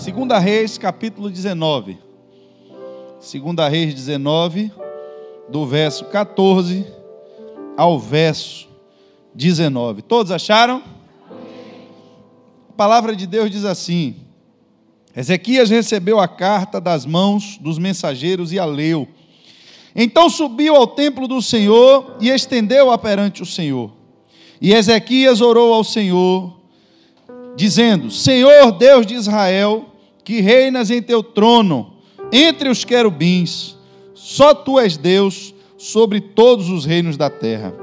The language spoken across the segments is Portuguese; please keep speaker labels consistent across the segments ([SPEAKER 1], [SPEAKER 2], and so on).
[SPEAKER 1] Segunda Reis, capítulo 19. Segunda Reis 19, do verso 14 ao verso 19. Todos acharam? A palavra de Deus diz assim: Ezequias recebeu a carta das mãos dos mensageiros e a leu. Então subiu ao templo do Senhor e estendeu-a perante o Senhor. E Ezequias orou ao Senhor, dizendo: Senhor Deus de Israel, que reinas em teu trono, entre os querubins, só tu és Deus sobre todos os reinos da terra.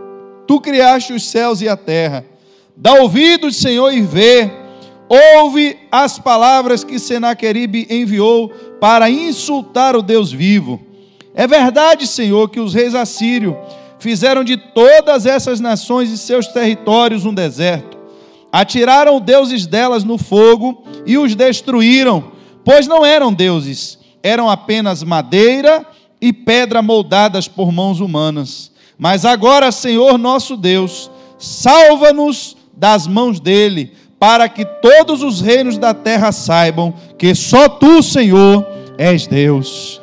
[SPEAKER 1] Tu criaste os céus e a terra. Dá ouvidos, Senhor, e vê. Ouve as palavras que Senaqueribe enviou para insultar o Deus vivo. É verdade, Senhor, que os reis assírios fizeram de todas essas nações e seus territórios um deserto. Atiraram deuses delas no fogo e os destruíram, pois não eram deuses, eram apenas madeira e pedra moldadas por mãos humanas. Mas agora, Senhor nosso Deus, salva-nos das mãos dele, para que todos os reinos da terra saibam que só tu, Senhor, és Deus.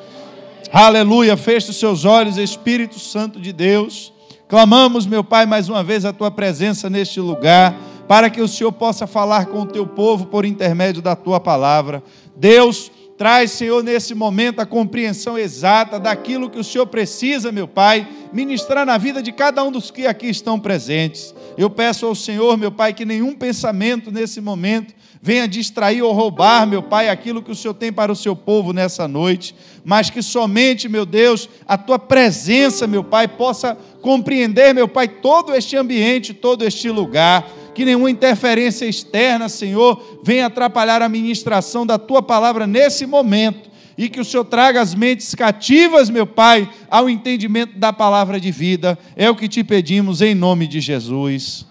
[SPEAKER 1] Aleluia. Feche os seus olhos, Espírito Santo de Deus. Clamamos, meu Pai, mais uma vez a tua presença neste lugar, para que o Senhor possa falar com o teu povo por intermédio da tua palavra. Deus, traz, Senhor, nesse momento a compreensão exata daquilo que o Senhor precisa, meu Pai, ministrar na vida de cada um dos que aqui estão presentes. Eu peço ao Senhor, meu Pai, que nenhum pensamento nesse momento venha distrair ou roubar, meu Pai, aquilo que o Senhor tem para o seu povo nessa noite, mas que somente, meu Deus, a tua presença, meu Pai, possa compreender, meu Pai, todo este ambiente, todo este lugar. Que nenhuma interferência externa, Senhor, venha atrapalhar a ministração da tua palavra nesse momento, e que o Senhor traga as mentes cativas, meu Pai, ao entendimento da palavra de vida. É o que te pedimos em nome de Jesus.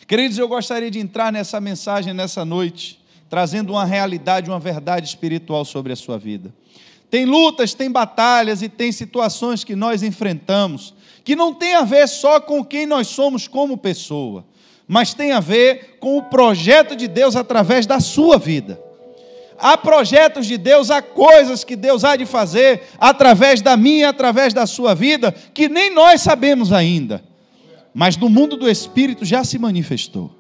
[SPEAKER 1] Queridos, eu gostaria de entrar nessa mensagem nessa noite, trazendo uma realidade, uma verdade espiritual sobre a sua vida. Tem lutas, tem batalhas e tem situações que nós enfrentamos, que não tem a ver só com quem nós somos como pessoa, mas tem a ver com o projeto de Deus através da sua vida. Há projetos de Deus, há coisas que Deus há de fazer através da minha, através da sua vida, que nem nós sabemos ainda, mas no mundo do Espírito já se manifestou.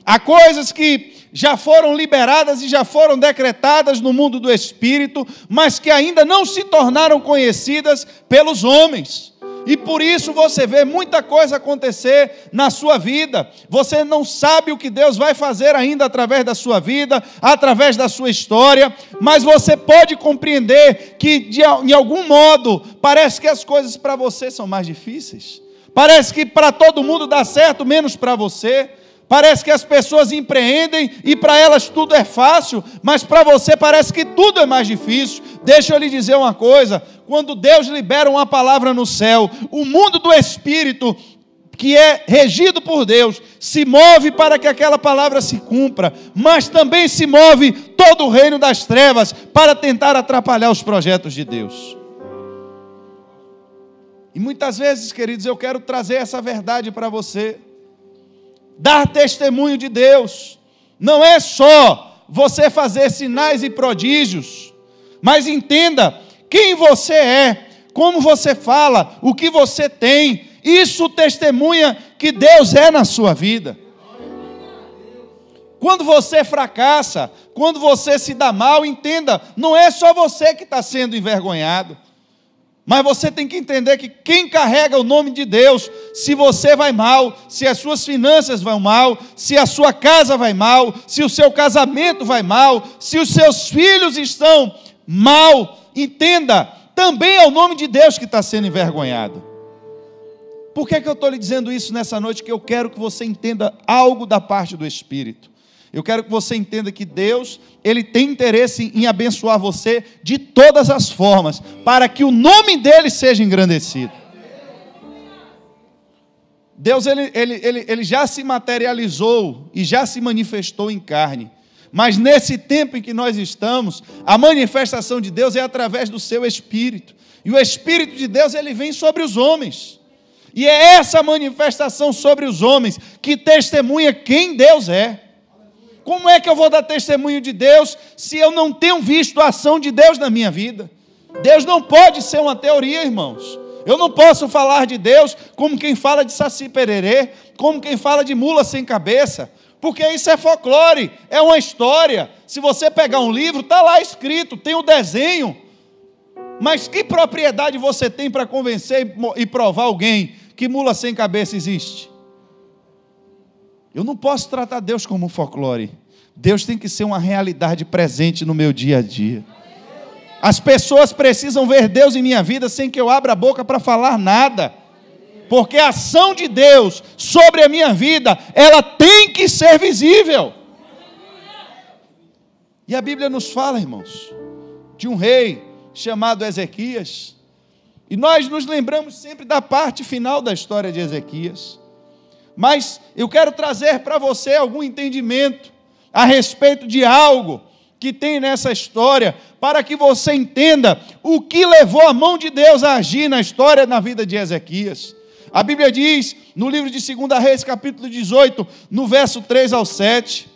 [SPEAKER 1] Há coisas que já foram liberadas e já foram decretadas no mundo do Espírito, mas que ainda não se tornaram conhecidas pelos homens. E por isso você vê muita coisa acontecer na sua vida. Você não sabe o que Deus vai fazer ainda através da sua vida, através da sua história, mas você pode compreender que de algum modo parece que as coisas para você são mais difíceis. Parece que para todo mundo dá certo, menos para você. Parece que as pessoas empreendem e para elas tudo é fácil, mas para você parece que tudo é mais difícil. Deixa eu lhe dizer uma coisa: quando Deus libera uma palavra no céu, o mundo do Espírito, que é regido por Deus, se move para que aquela palavra se cumpra, mas também se move todo o reino das trevas para tentar atrapalhar os projetos de Deus. E muitas vezes, queridos, eu quero trazer essa verdade para você. Dar testemunho de Deus não é só você fazer sinais e prodígios, mas entenda quem você é, como você fala, o que você tem. Isso testemunha que Deus é na sua vida. Quando você fracassa, quando você se dá mal, entenda, não é só você que está sendo envergonhado. Mas você tem que entender que quem carrega o nome de Deus, se você vai mal, se as suas finanças vão mal, se a sua casa vai mal, se o seu casamento vai mal, se os seus filhos estão mal, entenda, também é o nome de Deus que está sendo envergonhado. Por que eu estou lhe dizendo isso nessa noite? Que eu quero que você entenda algo da parte do Espírito. Eu quero que você entenda que Deus, Ele tem interesse em abençoar você de todas as formas, para que o nome dEle seja engrandecido. Deus, ele já se materializou e já se manifestou em carne. Mas nesse tempo em que nós estamos, a manifestação de Deus é através do seu Espírito. E o Espírito de Deus, ele vem sobre os homens. E é essa manifestação sobre os homens que testemunha quem Deus é. Como é que eu vou dar testemunho de Deus se eu não tenho visto a ação de Deus na minha vida? Deus não pode ser uma teoria, irmãos. Eu não posso falar de Deus como quem fala de Saci Pererê, como quem fala de mula sem cabeça, porque isso é folclore, é uma história. Se você pegar um livro, está lá escrito, tem o desenho. Mas que propriedade você tem para convencer e provar alguém que mula sem cabeça existe? Eu não posso tratar Deus como folclore. Deus tem que ser uma realidade presente no meu dia a dia. As pessoas precisam ver Deus em minha vida sem que eu abra a boca para falar nada. Porque a ação de Deus sobre a minha vida, ela tem que ser visível. E a Bíblia nos fala, irmãos, de um rei chamado Ezequias. E nós nos lembramos sempre da parte final da história de Ezequias. Mas eu quero trazer para você algum entendimento a respeito de algo que tem nessa história, para que você entenda o que levou a mão de Deus a agir na história, na vida de Ezequias. A Bíblia diz, no livro de 2 Reis, capítulo 18, no verso 3 ao 7,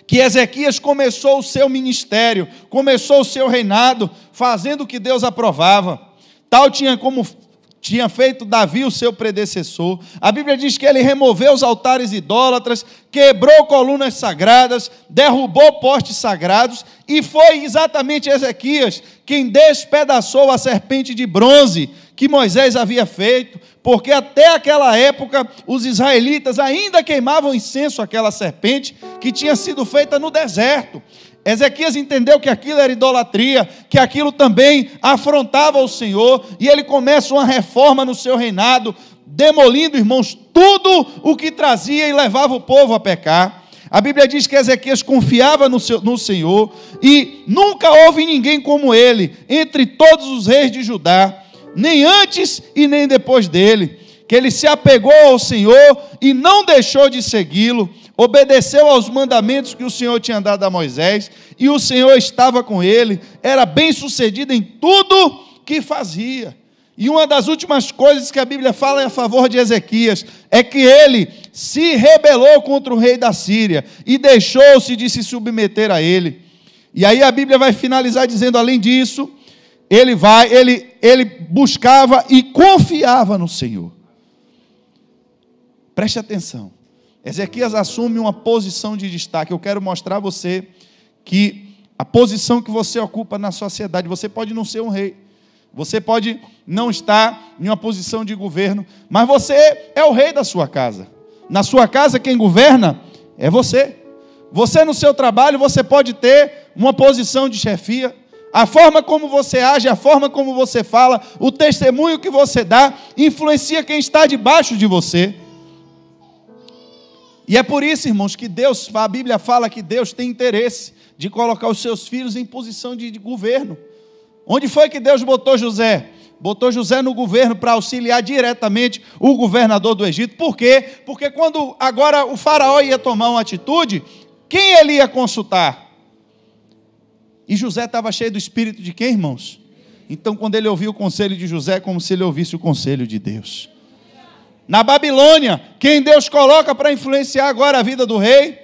[SPEAKER 1] que Ezequias começou o seu ministério, começou o seu reinado, fazendo o que Deus aprovava. Tal tinha feito Davi, o seu predecessor. A Bíblia diz que ele removeu os altares idólatras, quebrou colunas sagradas, derrubou postes sagrados, e foi exatamente Ezequias quem despedaçou a serpente de bronze que Moisés havia feito, porque até aquela época os israelitas ainda queimavam incenso àquela serpente que tinha sido feita no deserto. Ezequias entendeu que aquilo era idolatria, que aquilo também afrontava o Senhor, e ele começa uma reforma no seu reinado, demolindo, irmãos, tudo o que trazia e levava o povo a pecar. A Bíblia diz que Ezequias confiava no Senhor, e nunca houve ninguém como ele, entre todos os reis de Judá, nem antes e nem depois dele, que ele se apegou ao Senhor e não deixou de segui-lo, obedeceu aos mandamentos que o Senhor tinha dado a Moisés, e o Senhor estava com ele, era bem sucedido em tudo que fazia. E uma das últimas coisas que a Bíblia fala a favor de Ezequias, é que ele se rebelou contra o rei da Síria, e deixou-se de se submeter a ele. E aí a Bíblia vai finalizar dizendo, além disso, ele buscava e confiava no Senhor. Preste atenção. Ezequias assume uma posição de destaque. Eu quero mostrar a você que a posição que você ocupa na sociedade, você pode não ser um rei, você pode não estar em uma posição de governo, mas você é o rei da sua casa. Na sua casa quem governa é você. Você no seu trabalho, você pode ter uma posição de chefia. A forma como você age, a forma como você fala, o testemunho que você dá, influencia quem está debaixo de você. E é por isso, irmãos, que a Bíblia fala que Deus tem interesse de colocar os seus filhos em posição de governo. Onde foi que Deus botou José? Botou José no governo para auxiliar diretamente o governador do Egito. Por quê? Porque quando agora o faraó ia tomar uma atitude, quem ele ia consultar? E José estava cheio do espírito de quem, irmãos? Então, quando ele ouviu o conselho de José, é como se ele ouvisse o conselho de Deus. Na Babilônia, quem Deus coloca para influenciar agora a vida do rei?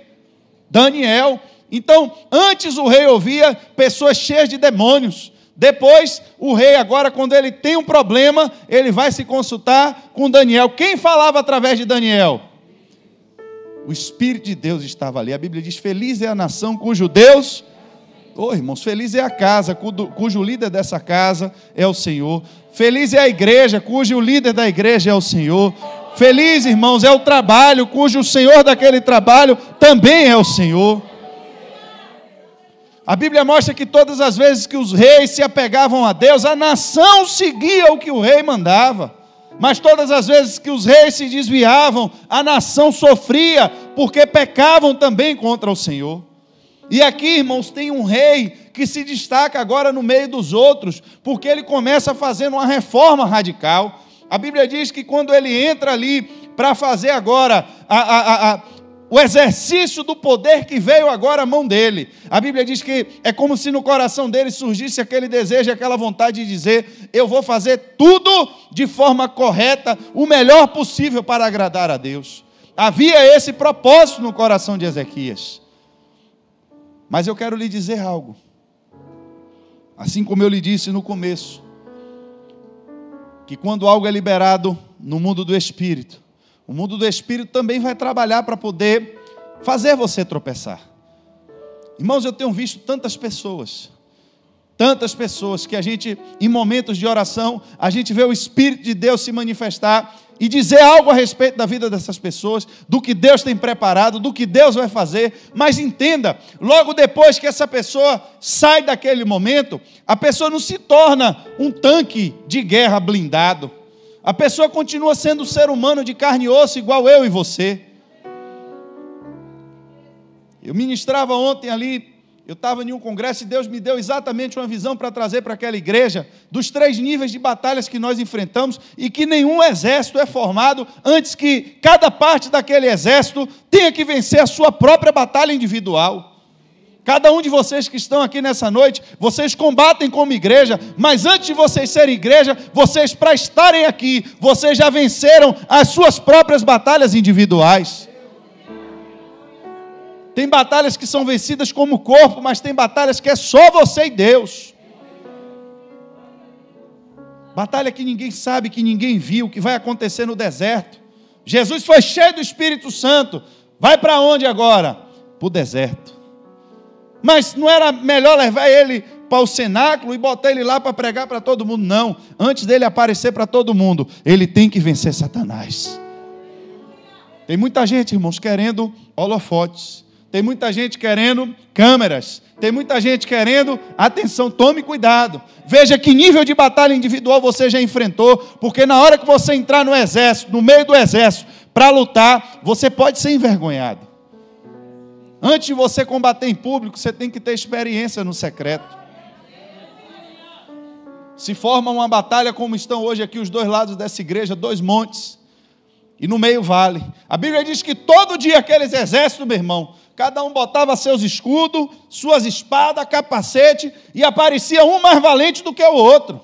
[SPEAKER 1] Daniel. Então, antes o rei ouvia pessoas cheias de demônios. Depois, o rei agora, quando ele tem um problema, ele vai se consultar com Daniel. Quem falava através de Daniel? O Espírito de Deus estava ali. A Bíblia diz, feliz é a nação cujo Deus... irmãos, feliz é a casa, cujo líder dessa casa é o Senhor. Feliz é a igreja, cujo líder da igreja é o Senhor. Feliz, irmãos, é o trabalho, cujo Senhor daquele trabalho também é o Senhor. A Bíblia mostra que todas as vezes que os reis se apegavam a Deus, a nação seguia o que o rei mandava. Mas todas as vezes que os reis se desviavam, a nação sofria, porque pecavam também contra o Senhor. E aqui, irmãos, tem um rei que se destaca agora no meio dos outros, porque ele começa fazendo uma reforma radical. A Bíblia diz que quando ele entra ali para fazer agora o exercício do poder que veio agora à mão dele, a Bíblia diz que é como se no coração dele surgisse aquele desejo, aquela vontade de dizer, eu vou fazer tudo de forma correta, o melhor possível para agradar a Deus. Havia esse propósito no coração de Ezequias. Mas eu quero lhe dizer algo. Assim como eu lhe disse no começo, que quando algo é liberado no mundo do Espírito, o mundo do Espírito também vai trabalhar para poder fazer você tropeçar. Irmãos, eu tenho visto tantas pessoas que a gente, em momentos de oração, a gente vê o Espírito de Deus se manifestar e dizer algo a respeito da vida dessas pessoas, do que Deus tem preparado, do que Deus vai fazer. Mas entenda, logo depois que essa pessoa sai daquele momento, a pessoa não se torna um tanque de guerra blindado. A pessoa continua sendo um ser humano de carne e osso, igual eu e você. Eu ministrava ontem ali, eu estava em um congresso e Deus me deu exatamente uma visão para trazer para aquela igreja dos 3 níveis de batalhas que nós enfrentamos e que nenhum exército é formado antes que cada parte daquele exército tenha que vencer a sua própria batalha individual. Cada um de vocês que estão aqui nessa noite, vocês combatem como igreja, mas antes de vocês serem igreja, vocês, para estarem aqui, vocês já venceram as suas próprias batalhas individuais. Tem batalhas que são vencidas como corpo, mas tem batalhas que é só você e Deus. Batalha que ninguém sabe, que ninguém viu, que vai acontecer no deserto. Jesus foi cheio do Espírito Santo. Vai para onde agora? Para o deserto. Mas não era melhor levar ele para o cenáculo e botar ele lá para pregar para todo mundo? Não. Antes dele aparecer para todo mundo, ele tem que vencer Satanás. Tem muita gente, irmãos, querendo holofotes. Tem muita gente querendo câmeras. Tem muita gente querendo atenção. Tome cuidado. Veja que nível de batalha individual você já enfrentou. Porque na hora que você entrar no exército, no meio do exército, para lutar, você pode ser envergonhado. Antes de você combater em público, você tem que ter experiência no secreto. Se forma uma batalha como estão hoje aqui os 2 lados dessa igreja, 2 montes. E no meio vale. A Bíblia diz que todo dia aqueles exércitos, meu irmão, cada um botava seus escudos, suas espadas, capacete, e aparecia um mais valente do que o outro.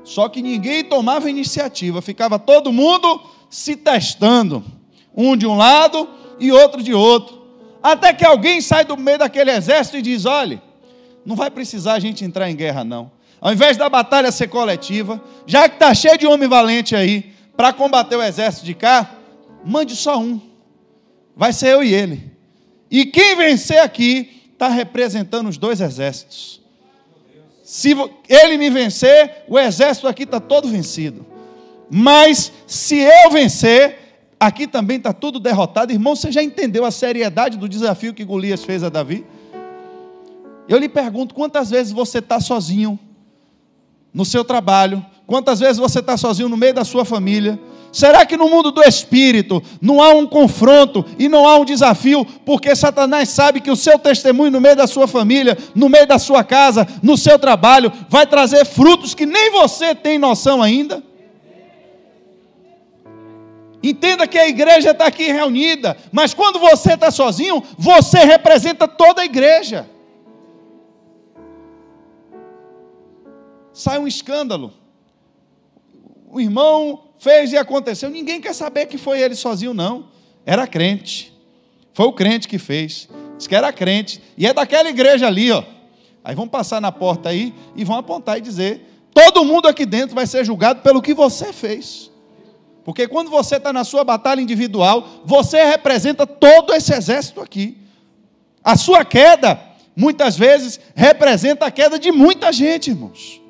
[SPEAKER 1] Só que ninguém tomava iniciativa, ficava todo mundo se testando, um de um lado e outro de outro. Até que alguém sai do meio daquele exército e diz: olha, não vai precisar a gente entrar em guerra não. Ao invés da batalha ser coletiva, já que está cheio de homem valente aí, para combater o exército de cá, mande só um. Vai ser eu e ele. E quem vencer aqui, está representando os 2 exércitos. Se ele me vencer, o exército aqui está todo vencido. Mas se eu vencer, aqui também está tudo derrotado. Irmão, você já entendeu a seriedade do desafio que Golias fez a Davi? Eu lhe pergunto, quantas vezes você está sozinho no seu trabalho? Quantas vezes você está sozinho no meio da sua família? Será que no mundo do Espírito não há um confronto e não há um desafio? Porque Satanás sabe que o seu testemunho no meio da sua família, no meio da sua casa, no seu trabalho, vai trazer frutos que nem você tem noção ainda. Entenda que a igreja está aqui reunida, mas quando você está sozinho, você representa toda a igreja. Sai um escândalo. O irmão fez e aconteceu. Ninguém quer saber que foi ele sozinho, não. Era crente. Foi o crente que fez. Diz que era crente. E é daquela igreja ali, ó. Aí vão passar na porta aí e vão apontar e dizer: todo mundo aqui dentro vai ser julgado pelo que você fez. Porque quando você está na sua batalha individual, você representa todo esse exército aqui. A sua queda, muitas vezes, representa a queda de muita gente, irmãos.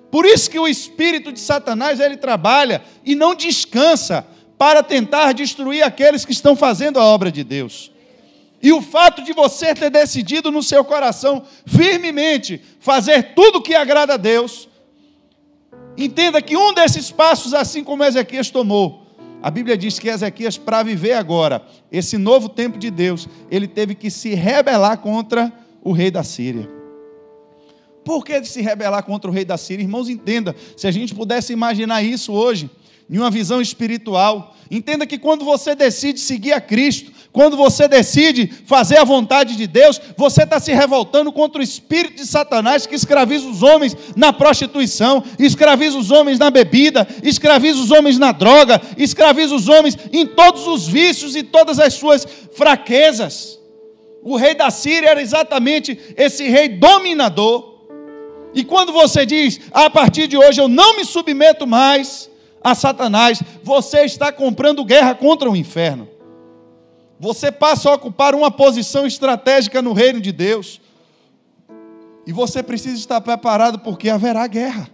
[SPEAKER 1] Por isso que o espírito de Satanás, ele trabalha e não descansa para tentar destruir aqueles que estão fazendo a obra de Deus. E o fato de você ter decidido no seu coração firmemente fazer tudo o que agrada a Deus, entenda que um desses passos, assim como Ezequias tomou, a Bíblia diz que Ezequias, para viver agora esse novo tempo de Deus, ele teve que se rebelar contra o rei da Síria. Por que se rebelar contra o rei da Síria? Irmãos, entenda, se a gente pudesse imaginar isso hoje, em uma visão espiritual, entenda que quando você decide seguir a Cristo, quando você decide fazer a vontade de Deus, você está se revoltando contra o espírito de Satanás que escraviza os homens na prostituição, escraviza os homens na bebida, escraviza os homens na droga, escraviza os homens em todos os vícios e todas as suas fraquezas. O rei da Síria era exatamente esse rei dominador. E quando você diz, a partir de hoje eu não me submeto mais a Satanás, você está comprando guerra contra o inferno. Você passa a ocupar uma posição estratégica no reino de Deus. E você precisa estar preparado porque haverá guerra.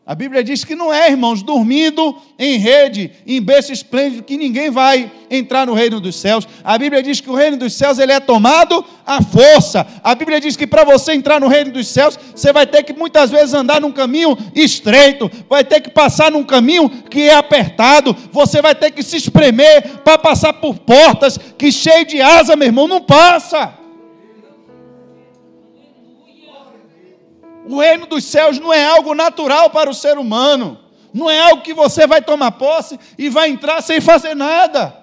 [SPEAKER 1] A Bíblia diz que não é, irmãos, dormindo em rede, em berço esplêndido, que ninguém vai entrar no reino dos céus. A Bíblia diz que o reino dos céus ele é tomado à força. A Bíblia diz que para você entrar no reino dos céus, você vai ter que muitas vezes andar num caminho estreito, vai ter que passar num caminho que é apertado, você vai ter que se espremer para passar por portas que cheio de asa, meu irmão, não passa. O reino dos céus não é algo natural para o ser humano. Não é algo que você vai tomar posse e vai entrar sem fazer nada.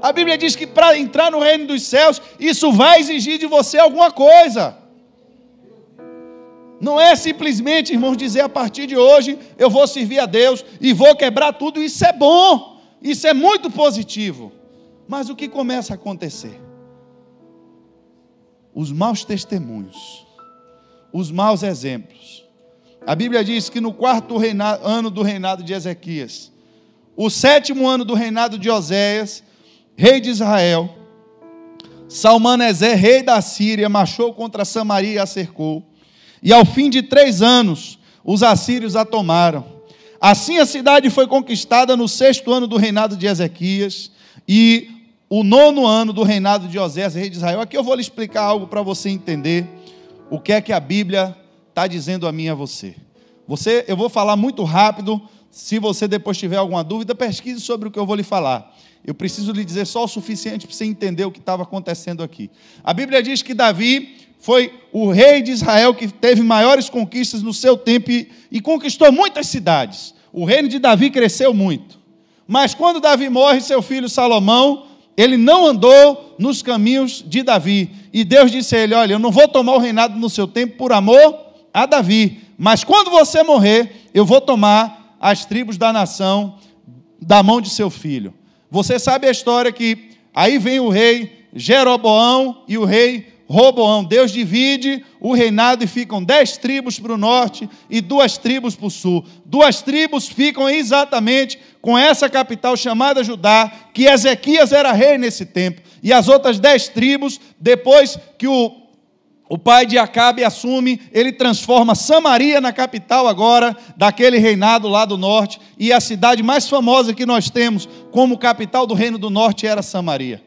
[SPEAKER 1] A Bíblia diz que para entrar no reino dos céus, isso vai exigir de você alguma coisa. Não é simplesmente, irmãos, dizer a partir de hoje eu vou servir a Deus e vou quebrar tudo. Isso é bom, isso é muito positivo. Mas o que começa a acontecer? Os maus testemunhos. Os maus exemplos. A Bíblia diz que no quarto ano do reinado de Ezequias, o 7º ano do reinado de Oséias, rei de Israel, Salmaneser, rei da Síria, marchou contra Samaria e a cercou. E ao fim de 3 anos, os assírios a tomaram. Assim a cidade foi conquistada no 6º ano do reinado de Ezequias e o 9º ano do reinado de Oséias, rei de Israel. Aqui eu vou lhe explicar algo para você entender o que é que a Bíblia está dizendo a mim e a você. Eu vou falar muito rápido. Se você depois tiver alguma dúvida, pesquise sobre o que eu vou lhe falar. Eu preciso lhe dizer só o suficiente para você entender o que estava acontecendo aqui. A Bíblia diz que Davi foi o rei de Israel que teve maiores conquistas no seu tempo e conquistou muitas cidades. O reino de Davi cresceu muito. Mas quando Davi morre, seu filho Salomão, ele não andou nos caminhos de Davi. E Deus disse a ele, olha, eu não vou tomar o reinado no seu tempo por amor a Davi. Mas quando você morrer, eu vou tomar as tribos da nação da mão de seu filho. Você sabe a história que aí vem o rei Jeroboão e o rei Roboão. Deus divide o reinado e ficam 10 tribos para o norte e 2 tribos para o sul. 2 tribos ficam exatamente com essa capital chamada Judá, que Ezequias era rei nesse tempo. E as outras 10 tribos, depois que o pai de Acabe assume, ele transforma Samaria na capital agora daquele reinado lá do norte. E a cidade mais famosa que nós temos como capital do reino do norte era Samaria.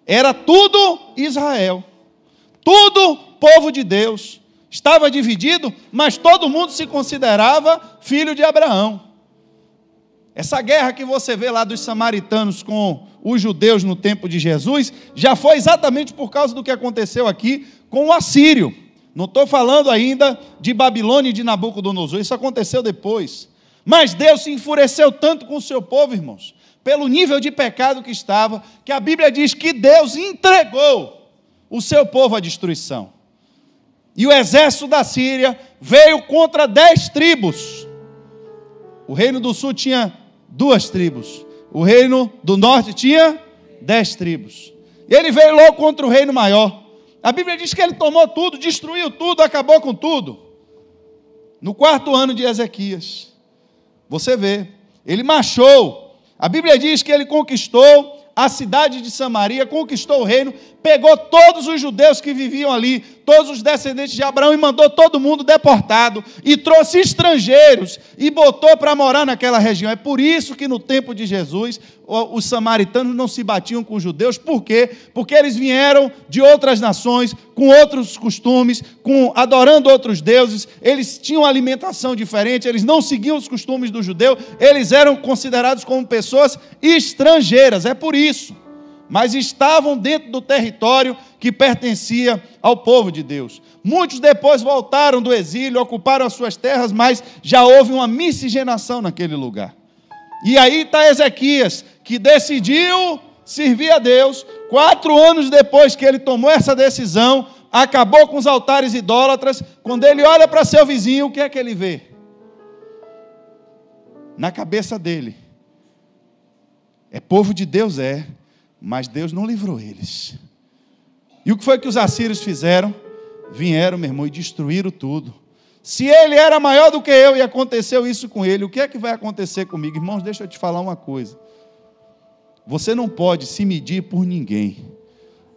[SPEAKER 1] Era tudo Israel. Tudo povo de Deus. Estava dividido, mas todo mundo se considerava filho de Abraão. Essa guerra que você vê lá dos samaritanos com os judeus no tempo de Jesus, já foi exatamente por causa do que aconteceu aqui com o assírio. Não estou falando ainda de Babilônia e de Nabucodonosor, isso aconteceu depois. Mas Deus se enfureceu tanto com o seu povo, irmãos, pelo nível de pecado que estava, que a Bíblia diz que Deus entregou o seu povo à destruição. E o exército da Síria veio contra 10 tribos. O reino do sul tinha 2 tribos. O reino do norte tinha 10 tribos. E ele veio logo contra o reino maior. A Bíblia diz que ele tomou tudo, destruiu tudo, acabou com tudo. No 4º ano de Ezequias. Você vê, ele marchou. A Bíblia diz que ele conquistou a cidade de Samaria, conquistou o reino, pegou todos os judeus que viviam ali, todos os descendentes de Abraão e mandou todo mundo deportado e trouxe estrangeiros e botou para morar naquela região. É por isso que no tempo de Jesus os samaritanos não se batiam com os judeus. Por quê? Porque eles vieram de outras nações, com outros costumes, adorando outros deuses, eles tinham alimentação diferente, eles não seguiam os costumes do judeu, eles eram considerados como pessoas estrangeiras, é por isso. Mas estavam dentro do território que pertencia ao povo de Deus. Muitos depois voltaram do exílio, ocuparam as suas terras, mas já houve uma miscigenação naquele lugar. E aí está Ezequias, que decidiu servir a Deus. 4 anos depois que ele tomou essa decisão, acabou com os altares idólatras. Quando ele olha para seu vizinho, o que é que ele vê? Na cabeça dele, é povo de Deus, mas Deus não livrou eles. E o que foi que os assírios fizeram? Vieram, meu irmão, e destruíram tudo. Se ele era maior do que eu e aconteceu isso com ele, o que é que vai acontecer comigo? Irmãos, deixa eu te falar uma coisa. Você não pode se medir por ninguém.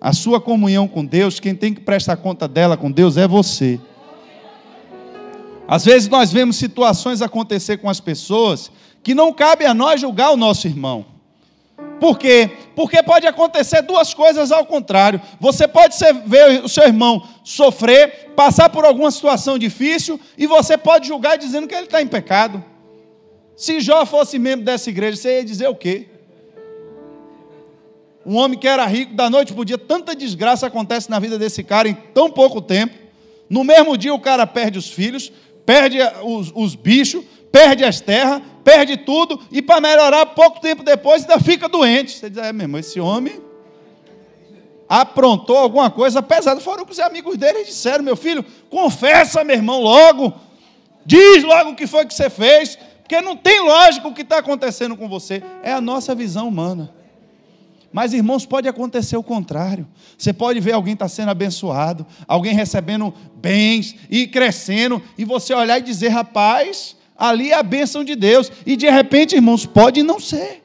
[SPEAKER 1] A sua comunhão com Deus, quem tem que prestar conta dela com Deus é você. Às vezes nós vemos situações acontecer com as pessoas que não cabe a nós julgar o nosso irmão. Por quê? Porque pode acontecer duas coisas ao contrário. Você pode ver o seu irmão sofrer, passar por alguma situação difícil, e você pode julgar dizendo que ele está em pecado. Se Jó fosse membro dessa igreja, você ia dizer o quê? Um homem que era rico, da noite para o dia, tanta desgraça acontece na vida desse cara em tão pouco tempo. No mesmo dia o cara perde os filhos, perde os bichos, perde as terras, perde tudo, e para melhorar, pouco tempo depois ainda fica doente. Você diz, meu irmão, esse homem aprontou alguma coisa pesada. Foram que os amigos dele disseram, meu filho, confessa, meu irmão, logo, diz logo o que foi que você fez, porque não tem lógica o que está acontecendo com você. É a nossa visão humana. Mas, irmãos, pode acontecer o contrário. Você pode ver alguém está sendo abençoado, alguém recebendo bens e crescendo, e você olhar e dizer, rapaz, ali é a bênção de Deus. E de repente, irmãos, pode não ser.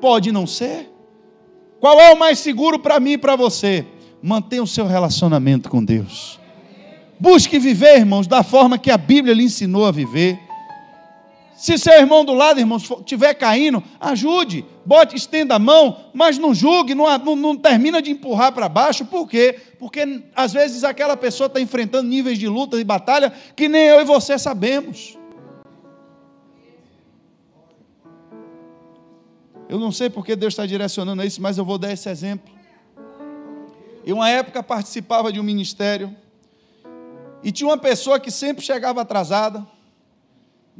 [SPEAKER 1] Pode não ser. Qual é o mais seguro para mim e para você? Mantenha o seu relacionamento com Deus. Busque viver, irmãos, da forma que a Bíblia lhe ensinou a viver. Se seu irmão do lado, irmãos, estiver caindo, ajude, bote, estenda a mão, mas não julgue, não termina de empurrar para baixo. Por quê? Porque às vezes aquela pessoa está enfrentando níveis de luta e batalha que nem eu e você sabemos. Eu não sei porque Deus está direcionando a isso, mas eu vou dar esse exemplo. Eu, uma época, participava de um ministério e tinha uma pessoa que sempre chegava atrasada.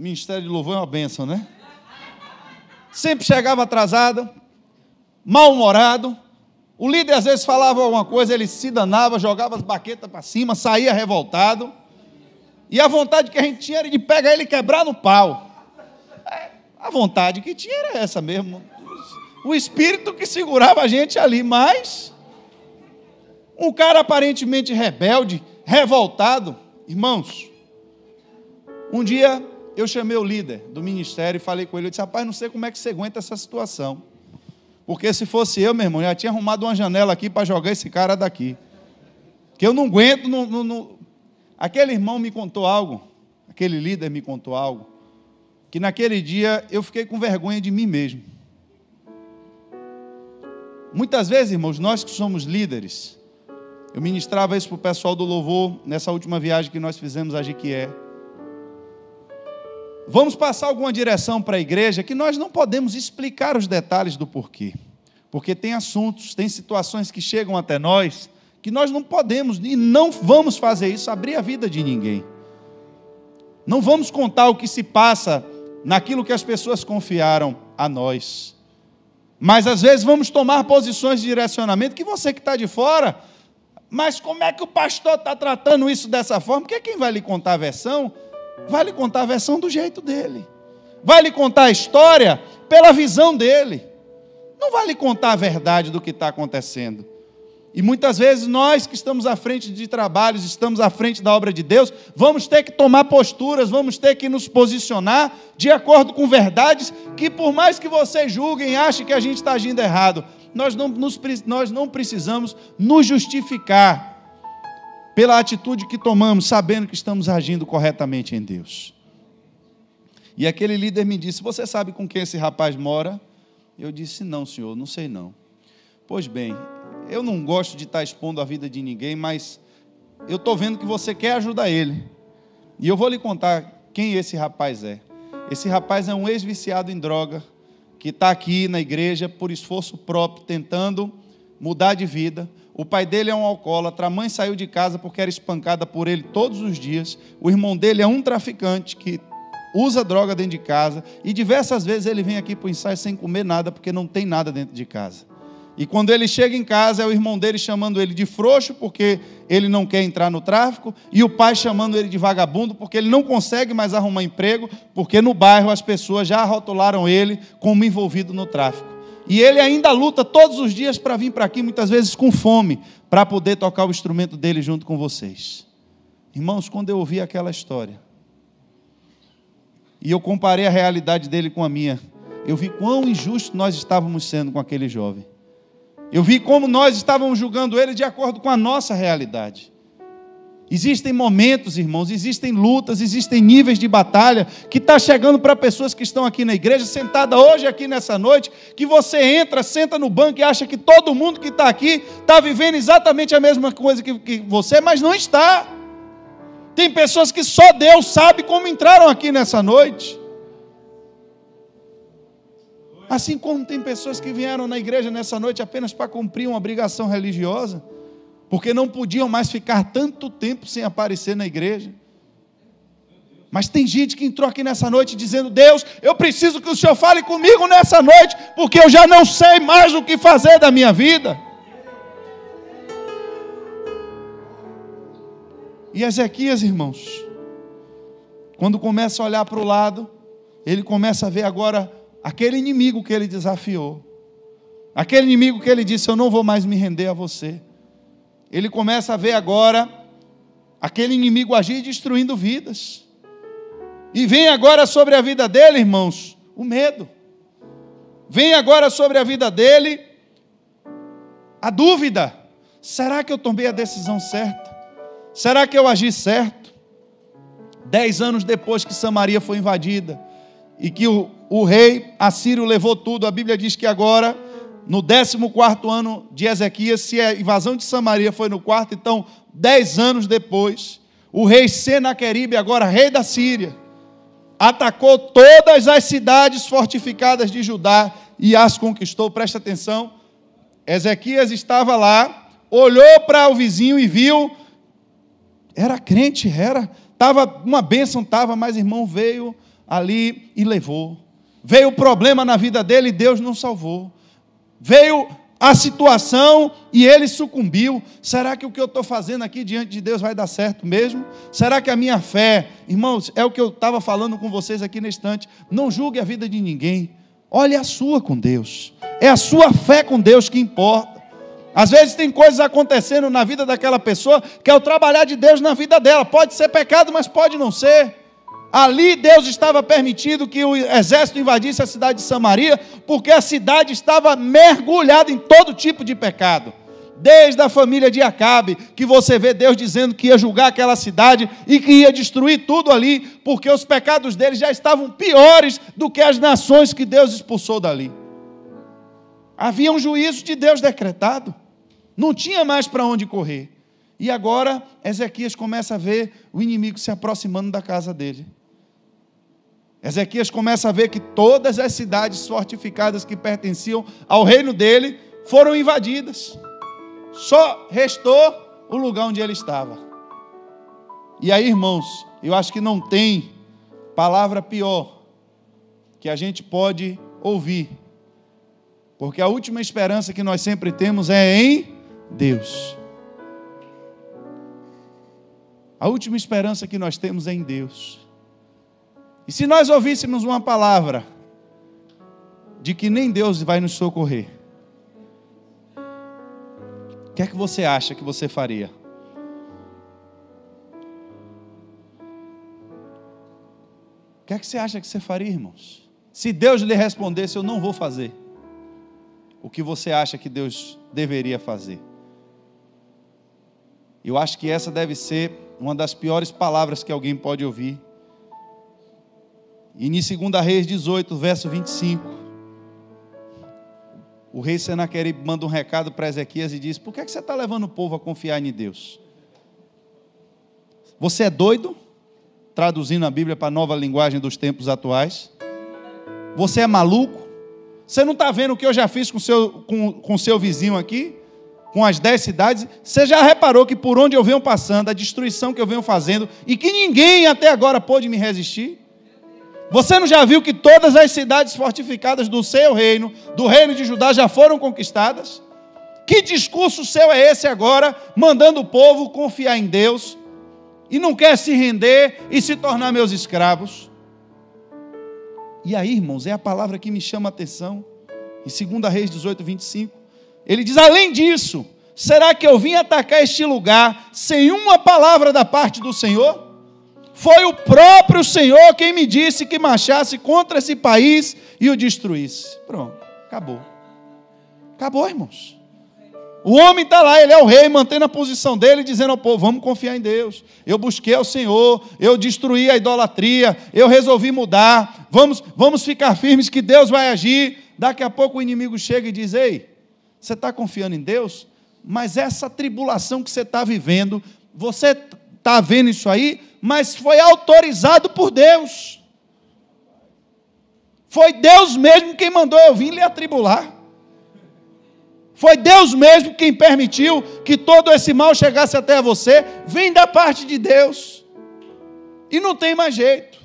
[SPEAKER 1] Ministério de louvor é uma bênção, né? Sempre chegava atrasado, mal-humorado. O líder às vezes falava alguma coisa, ele se danava, jogava as baquetas para cima, saía revoltado. E a vontade que a gente tinha era de pegar ele e quebrar no pau. A vontade que tinha era essa mesmo. O espírito que segurava a gente ali, mas um cara aparentemente rebelde, revoltado. Irmãos, um dia eu chamei o líder do ministério e falei com ele, eu disse, rapaz, não sei como é que você aguenta essa situação, porque se fosse eu, meu irmão, já tinha arrumado uma janela aqui para jogar esse cara daqui, que eu não aguento, Aquele irmão me contou algo, aquele líder me contou algo, que naquele dia eu fiquei com vergonha de mim mesmo. Muitas vezes, irmãos, nós que somos líderes, eu ministrava isso para o pessoal do louvor, nessa última viagem que nós fizemos a Jequié. Vamos passar alguma direção para a igreja que nós não podemos explicar os detalhes do porquê. Porque tem assuntos, tem situações que chegam até nós que nós não podemos e não vamos fazer isso, abrir a vida de ninguém. Não vamos contar o que se passa naquilo que as pessoas confiaram a nós. Mas às vezes vamos tomar posições de direcionamento que você que está de fora, mas como é que o pastor está tratando isso dessa forma? Porque quem vai lhe contar a versão, vai lhe contar a versão do jeito dele. Vai lhe contar a história pela visão dele. Não vai lhe contar a verdade do que está acontecendo. E muitas vezes nós que estamos à frente de trabalhos, estamos à frente da obra de Deus, vamos ter que tomar posturas, vamos ter que nos posicionar de acordo com verdades que por mais que vocês julguem, achem que a gente está agindo errado, nós não precisamos nos justificar pela atitude que tomamos, sabendo que estamos agindo corretamente em Deus. E aquele líder me disse, você sabe com quem esse rapaz mora? Eu disse, não, senhor, não sei não. Pois bem, eu não gosto de estar expondo a vida de ninguém, mas eu estou vendo que você quer ajudar ele. E eu vou lhe contar quem esse rapaz é. Esse rapaz é um ex-viciado em droga, que está aqui na igreja por esforço próprio, tentando mudar de vida. O pai dele é um alcoólatra, a mãe saiu de casa porque era espancada por ele todos os dias. O irmão dele é um traficante que usa droga dentro de casa. E diversas vezes ele vem aqui para o ensaio sem comer nada, porque não tem nada dentro de casa. E quando ele chega em casa, é o irmão dele chamando ele de frouxo, porque ele não quer entrar no tráfico, e o pai chamando ele de vagabundo, porque ele não consegue mais arrumar emprego, porque no bairro as pessoas já rotularam ele como envolvido no tráfico. E ele ainda luta todos os dias para vir para aqui, muitas vezes com fome, para poder tocar o instrumento dele junto com vocês. Irmãos, quando eu ouvi aquela história, e eu comparei a realidade dele com a minha, eu vi quão injusto nós estávamos sendo com aquele jovem. Eu vi como nós estávamos julgando ele de acordo com a nossa realidade. Existem momentos, irmãos, existem lutas, existem níveis de batalha que está chegando para pessoas que estão aqui na igreja, sentada hoje aqui nessa noite, que você entra, senta no banco e acha que todo mundo que está aqui está vivendo exatamente a mesma coisa que você, mas não está. Tem pessoas que só Deus sabe como entraram aqui nessa noite. Assim como tem pessoas que vieram na igreja nessa noite apenas para cumprir uma obrigação religiosa, porque não podiam mais ficar tanto tempo sem aparecer na igreja. Mas tem gente que entrou aqui nessa noite dizendo: Deus, eu preciso que o Senhor fale comigo nessa noite, porque eu já não sei mais o que fazer da minha vida. E Ezequias, irmãos, quando começa a olhar para o lado, ele começa a ver agora aquele inimigo que ele desafiou, aquele inimigo que ele disse: eu não vou mais me render a você. Ele começa a ver agora aquele inimigo agir destruindo vidas. E vem agora sobre a vida dele, irmãos, o medo. Vem agora sobre a vida dele a dúvida: será que eu tomei a decisão certa? Será que eu agi certo? 10 anos depois que Samaria foi invadida e que o rei assírio levou tudo, a Bíblia diz que agora, no 14º ano de Ezequias, se a invasão de Samaria foi no 4º, então 10 anos depois, o rei Senaqueribe, agora rei da Síria, atacou todas as cidades fortificadas de Judá e as conquistou. Presta atenção, Ezequias estava lá, olhou para o vizinho e viu, era crente, estava uma bênção, mas irmão veio ali e levou. Veio o problema na vida dele e Deus não salvou. Veio a situação e ele sucumbiu. Será que o que eu estou fazendo aqui diante de Deus vai dar certo mesmo? Será que a minha fé, irmãos, é o que eu estava falando com vocês aqui nesse instante, não julgue a vida de ninguém, olhe a sua com Deus, é a sua fé com Deus que importa. Às vezes tem coisas acontecendo na vida daquela pessoa, que é o trabalhar de Deus na vida dela, pode ser pecado, mas pode não ser. Ali Deus estava permitindo que o exército invadisse a cidade de Samaria, porque a cidade estava mergulhada em todo tipo de pecado. Desde a família de Acabe, que você vê Deus dizendo que ia julgar aquela cidade e que ia destruir tudo ali, porque os pecados deles já estavam piores do que as nações que Deus expulsou dali. Havia um juízo de Deus decretado, não tinha mais para onde correr. E agora Ezequias começa a ver o inimigo se aproximando da casa dele. Ezequias começa a ver que todas as cidades fortificadas que pertenciam ao reino dele foram invadidas. Só restou o lugar onde ele estava. E aí, irmãos, eu acho que não tem palavra pior que a gente pode ouvir, porque a última esperança que nós sempre temos é em Deus. A última esperança que nós temos é em Deus. E se nós ouvíssemos uma palavra de que nem Deus vai nos socorrer, o que é que você acha que você faria? O que é que você acha que você faria, irmãos? Se Deus lhe respondesse: eu não vou fazer, o que você acha que Deus deveria fazer? Eu acho que essa deve ser uma das piores palavras que alguém pode ouvir. E em 2 Reis 18, verso 25, o rei Senaqueribe manda um recado para Ezequias e diz: por que você está levando o povo a confiar em Deus? Você é doido? Traduzindo a Bíblia para a nova linguagem dos tempos atuais. Você é maluco? Você não está vendo o que eu já fiz com seu vizinho aqui? Com as 10 cidades? Você já reparou que por onde eu venho passando, a destruição que eu venho fazendo, e que ninguém até agora pôde me resistir? Você não já viu que todas as cidades fortificadas do seu reino, do reino de Judá, já foram conquistadas? Que discurso seu é esse agora, mandando o povo confiar em Deus, e não quer se render e se tornar meus escravos? E aí, irmãos, é a palavra que me chama a atenção. Em 2 Reis 18, 25, ele diz: além disso, será que eu vim atacar este lugar sem uma palavra da parte do Senhor? Foi o próprio Senhor quem me disse que marchasse contra esse país e o destruísse. Pronto, acabou. Acabou, irmãos. O homem está lá, ele é o rei, mantendo a posição dele, dizendo ao povo: vamos confiar em Deus. Eu busquei ao Senhor, eu destruí a idolatria, eu resolvi mudar, vamos ficar firmes que Deus vai agir. Daqui a pouco o inimigo chega e diz: ei, você está confiando em Deus? Mas essa tribulação que você está vivendo, você está vendo isso aí, mas foi autorizado por Deus. Foi Deus mesmo quem mandou eu vir lhe atribular. Foi Deus mesmo quem permitiu que todo esse mal chegasse até você. Vem da parte de Deus. E não tem mais jeito.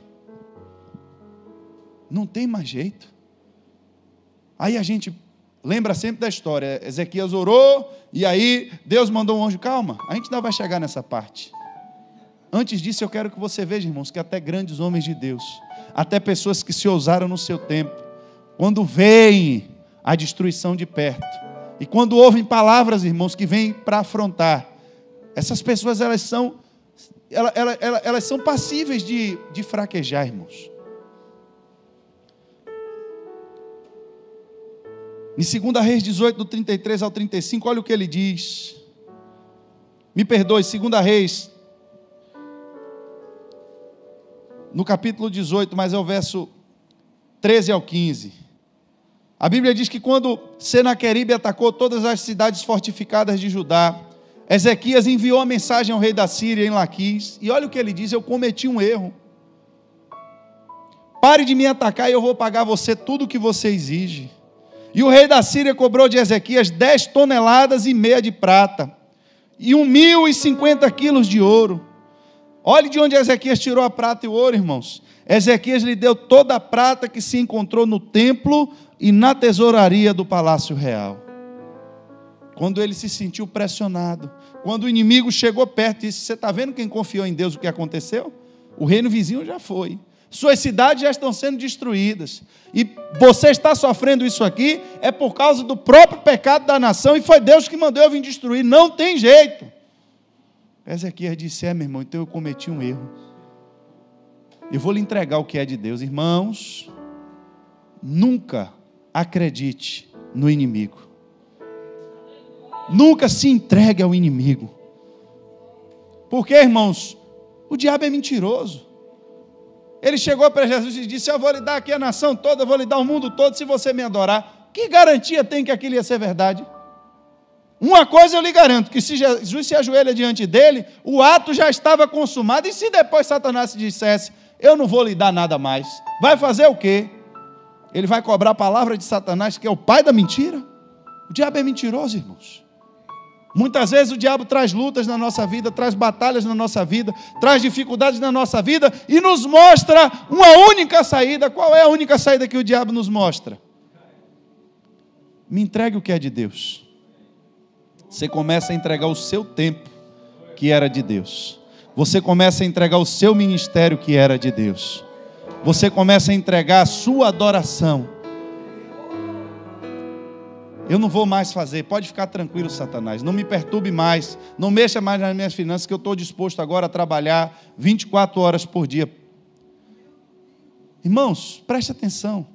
[SPEAKER 1] Não tem mais jeito. Aí a gente lembra sempre da história. Ezequias orou, e aí Deus mandou um anjo. Calma, a gente ainda vai chegar nessa parte. Antes disso, eu quero que você veja, irmãos, que até grandes homens de Deus, até pessoas que se ousaram no seu tempo, quando veem a destruição de perto, e quando ouvem palavras, irmãos, que vêm para afrontar, essas pessoas, elas são passíveis de fraquejar, irmãos. Em 2 Reis 18, do 33 ao 35, olha o que ele diz. Me perdoe, 2 Reis, no capítulo 18, mas é o verso 13 ao 15. A Bíblia diz que quando Senaqueribe atacou todas as cidades fortificadas de Judá, Ezequias enviou a mensagem ao rei da Síria em Laquis, e olha o que ele diz: eu cometi um erro. Pare de me atacar e eu vou pagar você tudo o que você exige. E o rei da Síria cobrou de Ezequias 10,5 toneladas de prata, e 1.050 quilos de ouro. Olhe de onde Ezequias tirou a prata e o ouro, irmãos. Ezequias lhe deu toda a prata que se encontrou no templo e na tesouraria do palácio real. Quando ele se sentiu pressionado, quando o inimigo chegou perto e disse: você está vendo quem confiou em Deus o que aconteceu? O reino vizinho já foi. Suas cidades já estão sendo destruídas. E você está sofrendo isso aqui, é por causa do próprio pecado da nação, e foi Deus que mandou eu vir destruir. Não tem jeito. Ezequias disse: meu irmão, então eu cometi um erro. Eu vou lhe entregar o que é de Deus. Irmãos, nunca acredite no inimigo. Nunca se entregue ao inimigo. Porque, irmãos, o diabo é mentiroso. Ele chegou para Jesus e disse: eu vou lhe dar aqui a nação toda, eu vou lhe dar o mundo todo se você me adorar. Que garantia tem que aquilo ia ser verdade? Uma coisa eu lhe garanto, que se Jesus se ajoelha diante dele, o ato já estava consumado. E se depois Satanás dissesse: eu não vou lhe dar nada mais, vai fazer o quê? Ele vai cobrar a palavra de Satanás, que é o pai da mentira? O diabo é mentiroso, irmãos. Muitas vezes o diabo traz lutas na nossa vida, traz batalhas na nossa vida, traz dificuldades na nossa vida e nos mostra uma única saída. Qual é a única saída que o diabo nos mostra? Me entregue o que é de Deus. Você começa a entregar o seu tempo, que era de Deus. Você começa a entregar o seu ministério, que era de Deus. Você começa a entregar a sua adoração. Eu não vou mais fazer, pode ficar tranquilo, Satanás, não me perturbe mais, não mexa mais nas minhas finanças, que eu estou disposto agora a trabalhar 24 horas por dia. Irmãos, preste atenção.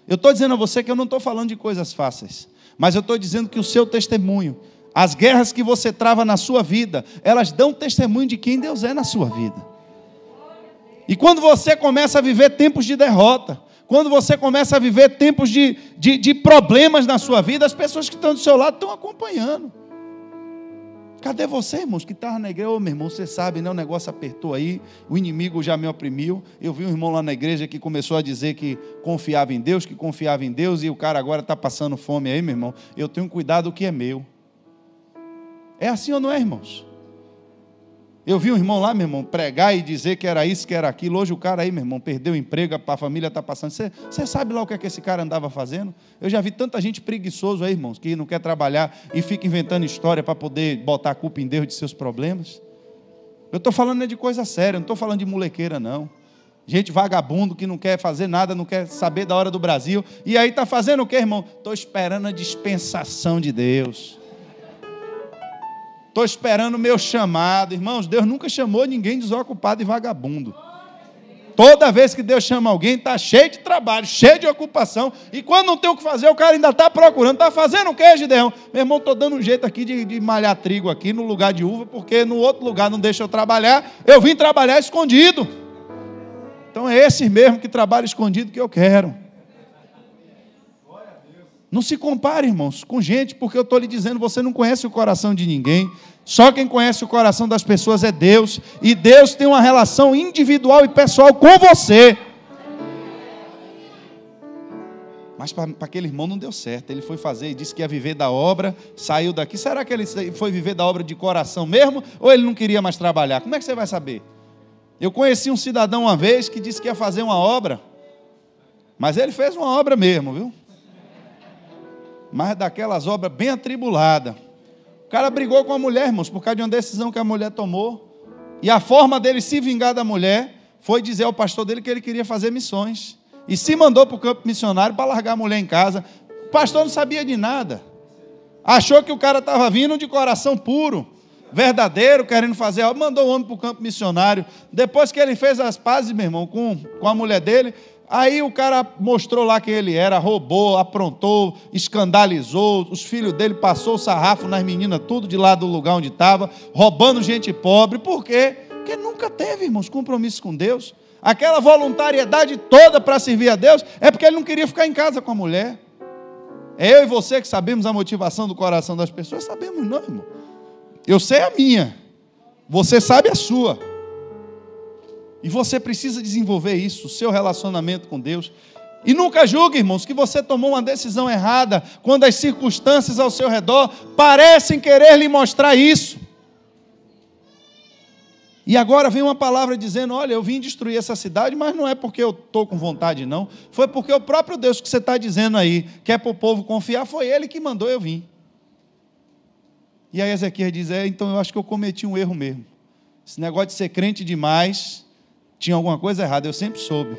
[SPEAKER 1] Eu estou dizendo a você que eu não estou falando de coisas fáceis, mas eu estou dizendo que o seu testemunho, as guerras que você trava na sua vida, elas dão testemunho de quem Deus é na sua vida. E quando você começa a viver tempos de derrota, quando você começa a viver tempos de problemas na sua vida, as pessoas que estão do seu lado estão acompanhando. Cadê você, irmãos, que estava na igreja? Ô, meu irmão, você sabe, né? O negócio apertou aí, o inimigo já me oprimiu. Eu vi um irmão lá na igreja que começou a dizer que confiava em Deus, e o cara agora está passando fome aí, meu irmão. Eu tenho cuidado do que é meu. É assim ou não é, irmãos? Eu vi um irmão lá, meu irmão, pregar e dizer que era isso, que era aquilo. Hoje o cara aí, meu irmão, perdeu o emprego, a família está passando. Você sabe lá o que é que esse cara andava fazendo? Eu já vi tanta gente preguiçoso aí, irmãos, que não quer trabalhar e fica inventando história para poder botar a culpa em Deus de seus problemas. Eu estou falando de coisa séria, não estou falando de molequeira, não. Gente vagabundo que não quer fazer nada, não quer saber da hora do Brasil. E aí está fazendo o quê, irmão? Estou esperando a dispensação de Deus. Estou esperando o meu chamado. Irmãos, Deus nunca chamou ninguém desocupado e vagabundo. Toda vez que Deus chama alguém, está cheio de trabalho, cheio de ocupação. E quando não tem o que fazer, o cara ainda está procurando. Está fazendo o quê, Gideão? Meu irmão, estou dando um jeito aqui de malhar trigo aqui no lugar de uva, porque no outro lugar não deixa eu trabalhar. Eu vim trabalhar escondido. Então é esse mesmo que trabalha escondido que eu quero. Não se compare, irmãos, com gente, porque eu estou lhe dizendo, você não conhece o coração de ninguém. Só quem conhece o coração das pessoas é Deus. E Deus tem uma relação individual e pessoal com você. Mas para aquele irmão não deu certo. Ele foi fazer e disse que ia viver da obra, saiu daqui. Será que ele foi viver da obra de coração mesmo? Ou ele não queria mais trabalhar? Como é que você vai saber? Eu conheci um cidadão uma vez que disse que ia fazer uma obra. Mas ele fez uma obra mesmo, viu? Mas daquelas obras bem atribuladas. O cara brigou com a mulher, irmãos, por causa de uma decisão que a mulher tomou. E a forma dele se vingar da mulher foi dizer ao pastor dele que ele queria fazer missões. E se mandou para o campo missionário para largar a mulher em casa. O pastor não sabia de nada. Achou que o cara estava vindo de coração puro, verdadeiro, querendo fazer algo. Mandou o homem para o campo missionário. Depois que ele fez as pazes, meu irmão, com a mulher dele, aí o cara mostrou lá quem ele era, roubou, aprontou, escandalizou, os filhos dele passou o sarrafo nas meninas, tudo de lá do lugar onde estava, roubando gente pobre. Por quê? Porque nunca teve, irmãos, compromisso com Deus. Aquela voluntariedade toda para servir a Deus, é porque ele não queria ficar em casa com a mulher. É eu e você que sabemos a motivação do coração das pessoas? Sabemos não, irmão. Eu sei a minha, você sabe a sua. E você precisa desenvolver isso, o seu relacionamento com Deus. E nunca julgue, irmãos, que você tomou uma decisão errada, quando as circunstâncias ao seu redor parecem querer lhe mostrar isso. E agora vem uma palavra dizendo, olha, eu vim destruir essa cidade, mas não é porque eu estou com vontade, não. Foi porque o próprio Deus que você está dizendo aí, que é para o povo confiar, foi Ele que mandou eu vir. E aí Ezequias diz, então eu acho que eu cometi um erro mesmo. Esse negócio de ser crente demais, tinha alguma coisa errada, eu sempre soube.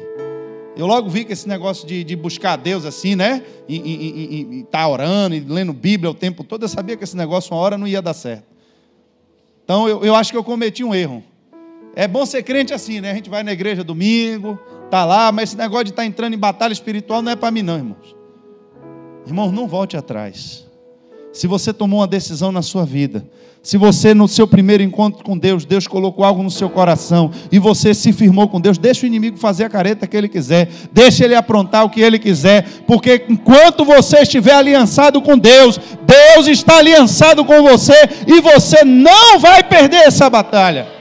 [SPEAKER 1] Eu logo vi que esse negócio de buscar Deus assim, né? E estar orando, e lendo Bíblia o tempo todo, eu sabia que esse negócio uma hora não ia dar certo. Então eu acho que eu cometi um erro. É bom ser crente assim, né? A gente vai na igreja domingo, está lá, mas esse negócio de estar entrando em batalha espiritual não é para mim não, irmãos. Irmãos, não volte atrás. Se você tomou uma decisão na sua vida, se você no seu primeiro encontro com Deus, Deus colocou algo no seu coração e você se firmou com Deus, deixa o inimigo fazer a careta que ele quiser, deixa ele aprontar o que ele quiser, porque enquanto você estiver aliançado com Deus, Deus está aliançado com você e você não vai perder essa batalha.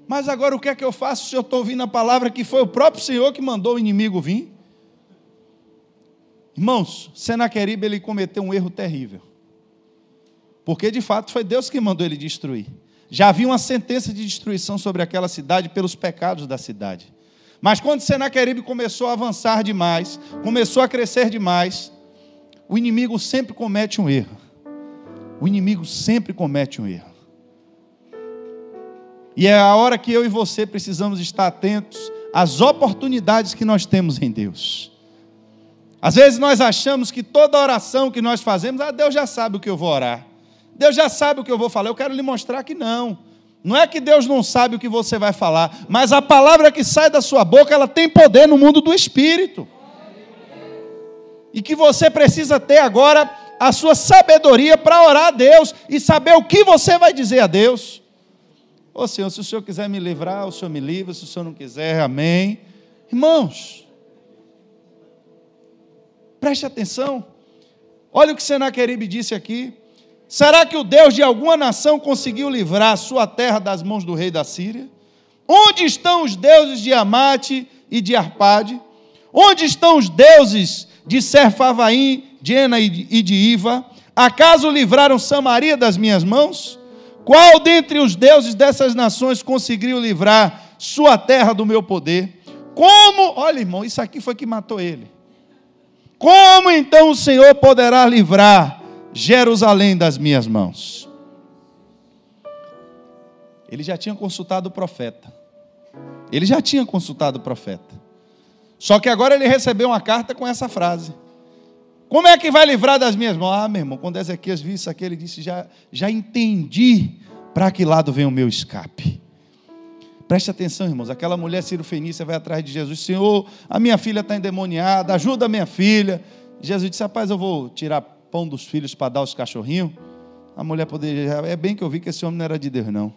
[SPEAKER 1] Mas agora o que é que eu faço se eu estou ouvindo a palavra que foi o próprio Senhor que mandou o inimigo vir? Irmãos, Senaqueribe, ele cometeu um erro terrível. Porque de fato foi Deus que mandou ele destruir. Já havia uma sentença de destruição sobre aquela cidade pelos pecados da cidade. Mas quando Senaqueribe começou a avançar demais, começou a crescer demais, o inimigo sempre comete um erro. O inimigo sempre comete um erro. E é a hora que eu e você precisamos estar atentos às oportunidades que nós temos em Deus. Às vezes nós achamos que toda oração que nós fazemos, Deus já sabe o que eu vou orar. Deus já sabe o que eu vou falar. Eu quero lhe mostrar que não. Não é que Deus não sabe o que você vai falar, mas a palavra que sai da sua boca, ela tem poder no mundo do Espírito. E que você precisa ter agora a sua sabedoria para orar a Deus e saber o que você vai dizer a Deus. Ô Senhor, se o Senhor quiser me livrar, o Senhor me livra, se o Senhor não quiser, amém. Irmãos, preste atenção, olha o que Senaqueribe disse aqui. Será que o Deus de alguma nação conseguiu livrar a sua terra das mãos do rei da Síria? Onde estão os deuses de Amate e de Arpade? Onde estão os deuses de Serfavaim, de Ena e de Iva? Acaso livraram Samaria das minhas mãos? Qual dentre os deuses dessas nações conseguiu livrar sua terra do meu poder? Como, olha irmão, isso aqui foi que matou ele. Como então o Senhor poderá livrar Jerusalém das minhas mãos? Ele já tinha consultado o profeta. Ele já tinha consultado o profeta. Só que agora ele recebeu uma carta com essa frase: como é que vai livrar das minhas mãos? Ah, meu irmão, quando Ezequias viu isso aqui, ele disse: já entendi para que lado vem o meu escape. Preste atenção, irmãos, aquela mulher cirofenícia vai atrás de Jesus: Senhor, a minha filha está endemoniada, ajuda a minha filha. Jesus disse: rapaz, eu vou tirar pão dos filhos para dar aos cachorrinhos. A mulher poderia: é bem que eu vi que esse homem não era de Deus, não.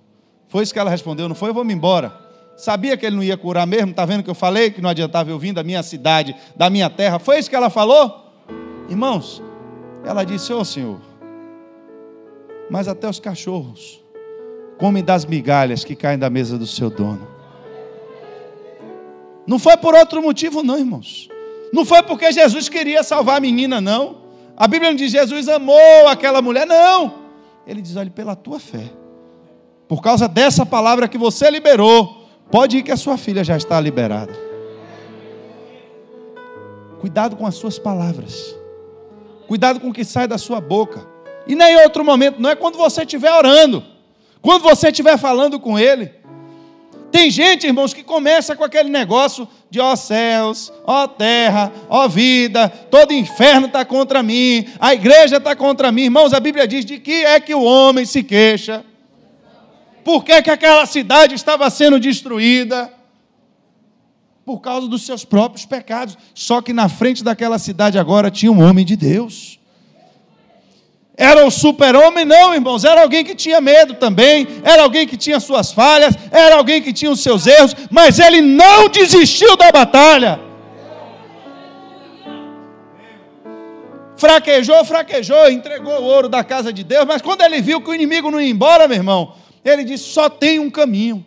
[SPEAKER 1] Foi isso que ela respondeu: não foi? Eu vou me embora. Sabia que ele não ia curar mesmo? Está vendo que eu falei que não adiantava eu vir da minha cidade, da minha terra? Foi isso que ela falou? Irmãos, ela disse: ô Senhor, mas até os cachorros comem das migalhas que caem da mesa do seu dono. Não foi por outro motivo não, irmãos. Não foi porque Jesus queria salvar a menina, não. A Bíblia não diz Jesus amou aquela mulher, não. Ele diz: olha, pela tua fé, por causa dessa palavra que você liberou, pode ir que a sua filha já está liberada. Cuidado com as suas palavras. Cuidado com o que sai da sua boca. E nem em outro momento, não é quando você estiver orando, quando você estiver falando com Ele. Tem gente, irmãos, que começa com aquele negócio de ó céus, ó terra, ó vida, todo inferno está contra mim, a igreja está contra mim. Irmãos, a Bíblia diz: de que é que o homem se queixa? Por que aquela cidade estava sendo destruída? Por causa dos seus próprios pecados. Só que na frente daquela cidade agora tinha um homem de Deus. Era o super-homem? Não, irmãos, era alguém que tinha medo também, era alguém que tinha suas falhas, era alguém que tinha os seus erros, mas ele não desistiu da batalha. Fraquejou, entregou o ouro da casa de Deus, mas quando ele viu que o inimigo não ia embora, meu irmão, ele disse: só tem um caminho.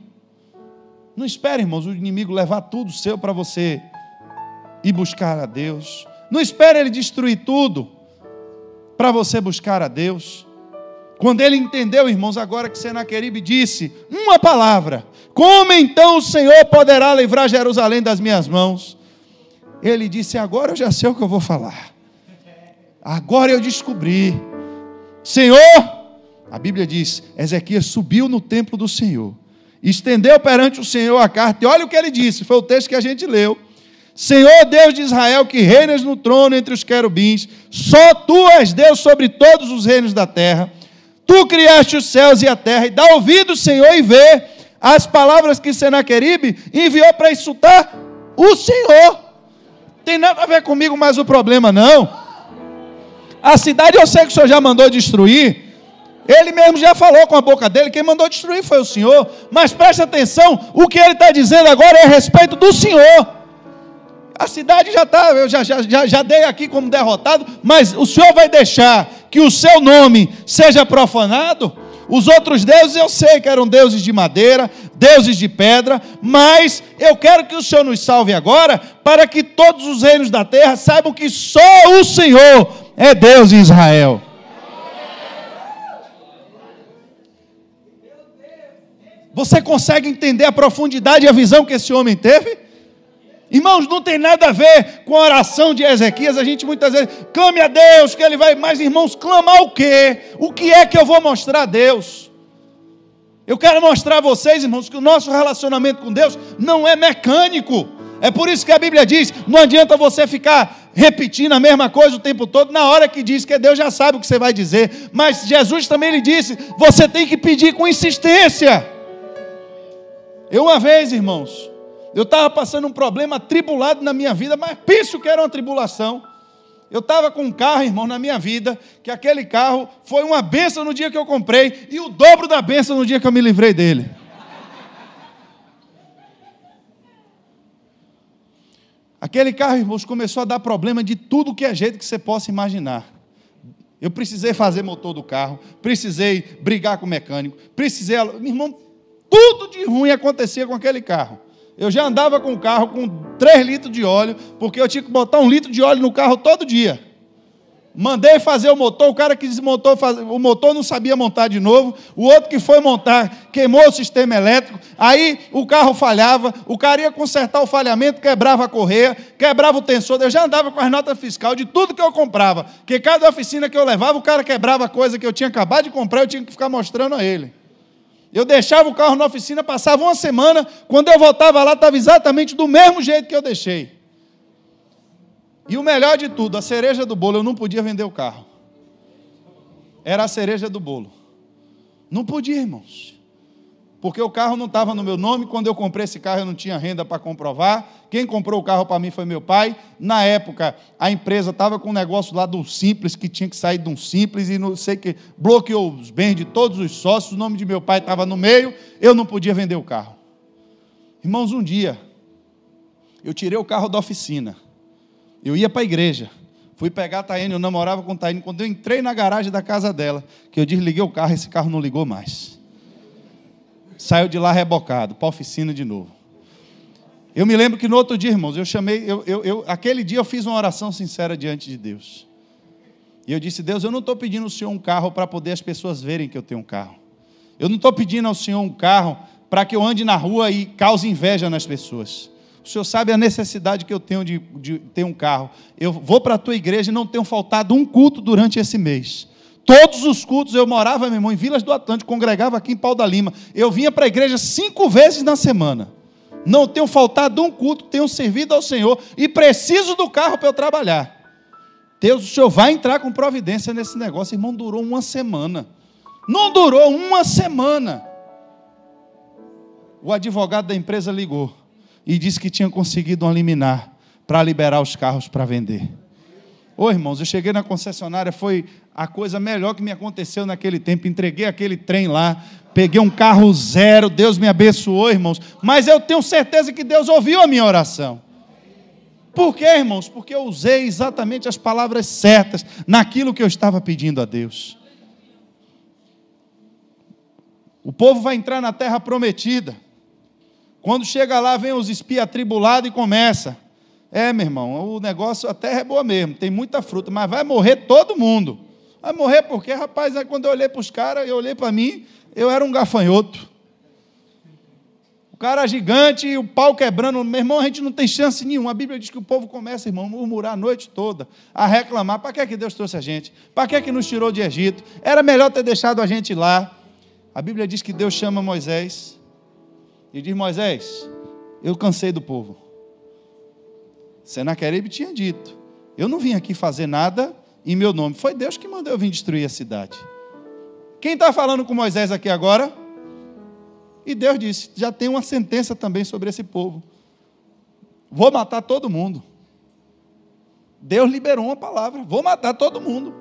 [SPEAKER 1] Não espere, irmãos, o inimigo levar tudo seu para você ir buscar a Deus. Não espere ele destruir tudo para você buscar a Deus. Quando ele entendeu, irmãos, agora que Senaqueribe disse uma palavra: como então o Senhor poderá livrar Jerusalém das minhas mãos? Ele disse: agora eu já sei o que eu vou falar. Agora eu descobri. Senhor, a Bíblia diz, Ezequias subiu no templo do Senhor, estendeu perante o Senhor a carta, e olha o que ele disse, foi o texto que a gente leu: Senhor Deus de Israel, que reinas no trono entre os querubins, só Tu és Deus sobre todos os reinos da terra. Tu criaste os céus e a terra, e dá ouvido, Senhor, e vê as palavras que Senaqueribe enviou para insultar o Senhor. Tem nada a ver comigo, mas o problema não. A cidade eu sei que o Senhor já mandou destruir. Ele mesmo já falou com a boca dele, quem mandou destruir foi o Senhor. Mas preste atenção, o que ele está dizendo agora é a respeito do Senhor. A cidade já está, eu já dei aqui como derrotado, mas o Senhor vai deixar que o seu nome seja profanado? Os outros deuses eu sei que eram deuses de madeira, deuses de pedra, mas eu quero que o Senhor nos salve agora, para que todos os reinos da terra saibam que só o Senhor é Deus em Israel. Você consegue entender a profundidade e a visão que esse homem teve? Irmãos, não tem nada a ver com a oração de Ezequias. A gente muitas vezes clame a Deus que Ele vai, mas irmãos, clamar o quê? O que é que eu vou mostrar a Deus? Eu quero mostrar a vocês, irmãos, que o nosso relacionamento com Deus não é mecânico. É por isso que a Bíblia diz, não adianta você ficar repetindo a mesma coisa o tempo todo, na hora que diz que Deus já sabe o que você vai dizer. Mas Jesus também lhe disse, você tem que pedir com insistência. Eu uma vez, irmãos, eu estava passando um problema atribulado na minha vida, mas penso que era uma tribulação. Eu estava com um carro, irmão, na minha vida, que aquele carro foi uma bênção no dia que eu comprei, e o dobro da bênção no dia que eu me livrei dele. Aquele carro, irmãos, começou a dar problema de tudo que é jeito que você possa imaginar. Eu precisei fazer motor do carro, precisei brigar com o mecânico, precisei... Irmão, tudo de ruim acontecia com aquele carro. Eu já andava com o carro com 3 litros de óleo, porque eu tinha que botar 1 litro de óleo no carro todo dia. Mandei fazer o motor, o cara que desmontou o motor não sabia montar de novo, o outro que foi montar queimou o sistema elétrico, aí o carro falhava, o cara ia consertar o falhamento, quebrava a correia, quebrava o tensor. Eu já andava com as notas fiscais de tudo que eu comprava, porque cada oficina que eu levava, o cara quebrava a coisa que eu tinha acabado de comprar, eu tinha que ficar mostrando a ele. Eu deixava o carro na oficina, passava uma semana, quando eu voltava lá, estava exatamente do mesmo jeito que eu deixei. E o melhor de tudo, a cereja do bolo, eu não podia vender o carro. Era a cereja do bolo. Não podia, irmãos. Porque o carro não estava no meu nome. Quando eu comprei esse carro, eu não tinha renda para comprovar. Quem comprou o carro para mim foi meu pai. Na época, a empresa estava com um negócio lá do Simples, que tinha que sair de um Simples, e não sei que bloqueou os bens de todos os sócios. O nome de meu pai estava no meio. Eu não podia vender o carro. Irmãos, um dia, eu tirei o carro da oficina. Eu ia para a igreja. Fui pegar a Taine, eu namorava com a Taine. Quando eu entrei na garagem da casa dela, que eu desliguei o carro, esse carro não ligou mais. Saiu de lá rebocado, para a oficina de novo. Eu me lembro que no outro dia, irmãos, aquele dia eu fiz uma oração sincera diante de Deus. E eu disse: Deus, eu não estou pedindo ao Senhor um carro para poder as pessoas verem que eu tenho um carro. Eu não estou pedindo ao Senhor um carro para que eu ande na rua e cause inveja nas pessoas. O Senhor sabe a necessidade que eu tenho de ter um carro. Eu vou para a tua igreja e não tenho faltado um culto durante esse mês. Todos os cultos, eu morava, meu irmão, em Vilas do Atlântico, congregava aqui em Pau da Lima. Eu vinha para a igreja 5 vezes na semana. Não tenho faltado um culto, tenho servido ao Senhor e preciso do carro para eu trabalhar. Deus, o Senhor vai entrar com providência nesse negócio. Irmão, durou uma semana. Não durou uma semana. O advogado da empresa ligou e disse que tinha conseguido uma liminar para liberar os carros para vender. Ô, irmãos, eu cheguei na concessionária, foi a coisa melhor que me aconteceu naquele tempo. Entreguei aquele trem lá, peguei um carro zero, Deus me abençoou, irmãos. Mas eu tenho certeza que Deus ouviu a minha oração. Por quê, irmãos? Porque eu usei exatamente as palavras certas naquilo que eu estava pedindo a Deus. O povo vai entrar na terra prometida. Quando chega lá, vem os espias atribulados e começa. Meu irmão, o negócio, a terra é boa mesmo, tem muita fruta, mas vai morrer todo mundo. Vai morrer porque, rapaz, aí quando eu olhei para os caras, eu olhei para mim, eu era um gafanhoto. O cara gigante e o pau quebrando. Meu irmão, a gente não tem chance nenhuma. A Bíblia diz que o povo começa, irmão, a murmurar a noite toda, a reclamar. Para que Deus trouxe a gente? Para que nos tirou de Egito? Era melhor ter deixado a gente lá. A Bíblia diz que Deus chama Moisés e diz: Moisés, eu cansei do povo. Senaqueribe tinha dito: eu não vim aqui fazer nada em meu nome. Foi Deus que mandou eu vir destruir a cidade. Quem está falando com Moisés aqui agora? E Deus disse: já tem uma sentença também sobre esse povo. Vou matar todo mundo. Deus liberou uma palavra: vou matar todo mundo.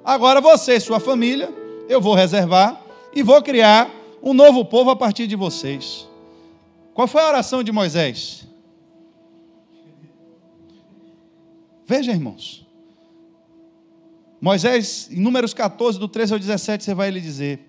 [SPEAKER 1] Agora você e sua família, eu vou reservar e vou criar um novo povo a partir de vocês. Qual foi a oração de Moisés? Veja, irmãos. Moisés, em Números 14, do 13 ao 17, você vai lhe dizer: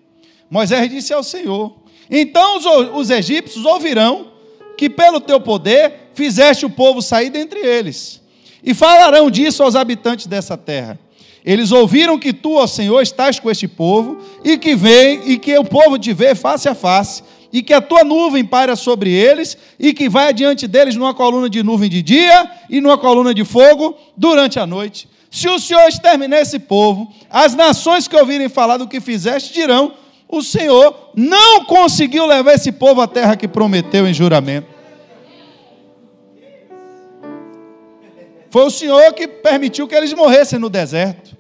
[SPEAKER 1] Moisés disse ao Senhor: então os egípcios ouvirão que pelo teu poder fizeste o povo sair dentre eles, e falarão disso aos habitantes dessa terra. Eles ouviram que tu, ó Senhor, estás com este povo, e que vem, e que o povo te vê face a face, e que a tua nuvem paira sobre eles, e que vai adiante deles numa coluna de nuvem de dia, e numa coluna de fogo durante a noite. Se o Senhor exterminar esse povo, as nações que ouvirem falar do que fizeste dirão: o Senhor não conseguiu levar esse povo à terra que prometeu em juramento. Foi o Senhor que permitiu que eles morressem no deserto.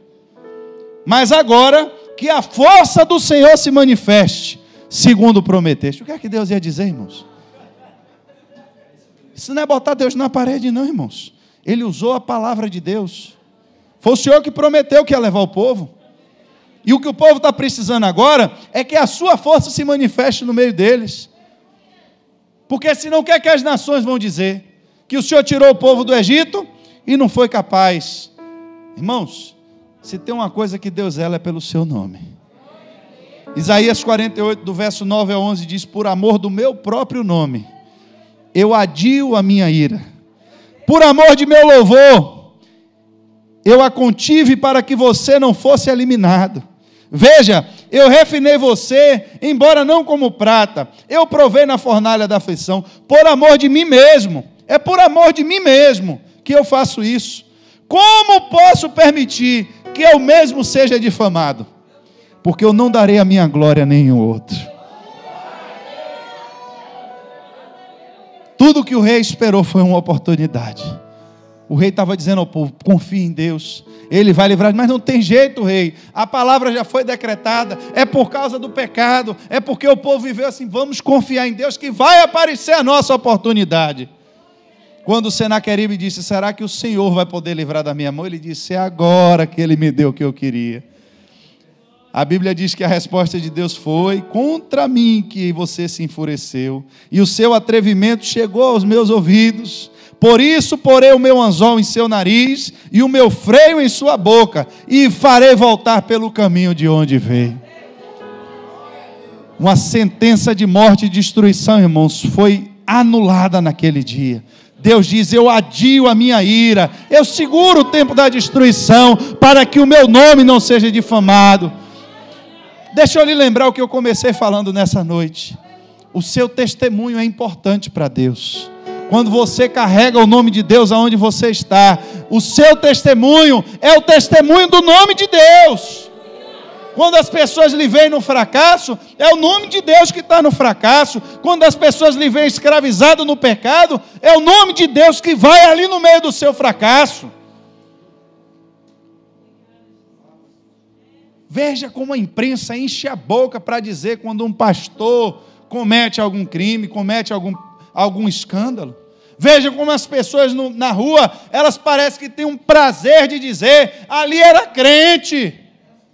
[SPEAKER 1] Mas agora, que a força do Senhor se manifeste, segundo prometeste. O que é que Deus ia dizer, irmãos? Isso não é botar Deus na parede, não, irmãos. Ele usou a palavra de Deus. Foi o Senhor que prometeu que ia levar o povo. E o que o povo está precisando agora é que a sua força se manifeste no meio deles. Porque senão o que é que as nações vão dizer? Que o Senhor tirou o povo do Egito e não foi capaz. Irmãos, se tem uma coisa que Deus zela é pelo seu nome. Isaías 48, do verso 9 a 11 diz: por amor do meu próprio nome, eu adio a minha ira. Por amor de meu louvor, eu a contive para que você não fosse eliminado. Veja, eu refinei você, embora não como prata, eu provei na fornalha da aflição, por amor de mim mesmo. É por amor de mim mesmo que eu faço isso. Como posso permitir que eu mesmo seja difamado? Porque eu não darei a minha glória a nenhum outro. Tudo que o rei esperou foi uma oportunidade. O rei estava dizendo ao povo: confie em Deus, Ele vai livrar. Mas não tem jeito, rei, a palavra já foi decretada, é por causa do pecado, é porque o povo viveu assim. Vamos confiar em Deus que vai aparecer a nossa oportunidade. Quando Senaqueribe disse: será que o Senhor vai poder livrar da minha mão? Ele disse: é agora que Ele me deu o que eu queria. A Bíblia diz que a resposta de Deus foi: contra mim que você se enfureceu, e o seu atrevimento chegou aos meus ouvidos. Por isso porei o meu anzol em seu nariz e o meu freio em sua boca, e farei voltar pelo caminho de onde veio. Uma sentença de morte e destruição, irmãos, foi anulada naquele dia. Deus diz: eu adio a minha ira, eu seguro o tempo da destruição, para que o meu nome não seja difamado. Deixa eu lhe lembrar o que eu comecei falando nessa noite. O seu testemunho é importante para Deus. Quando você carrega o nome de Deus aonde você está, o seu testemunho é o testemunho do nome de Deus. Quando as pessoas lhe veem no fracasso, é o nome de Deus que está no fracasso. Quando as pessoas lhe veem escravizado no pecado, é o nome de Deus que vai ali no meio do seu fracasso. Veja como a imprensa enche a boca para dizer quando um pastor comete algum crime, comete algum escândalo. Veja como as pessoas na rua, elas parecem que têm um prazer de dizer: ali era crente.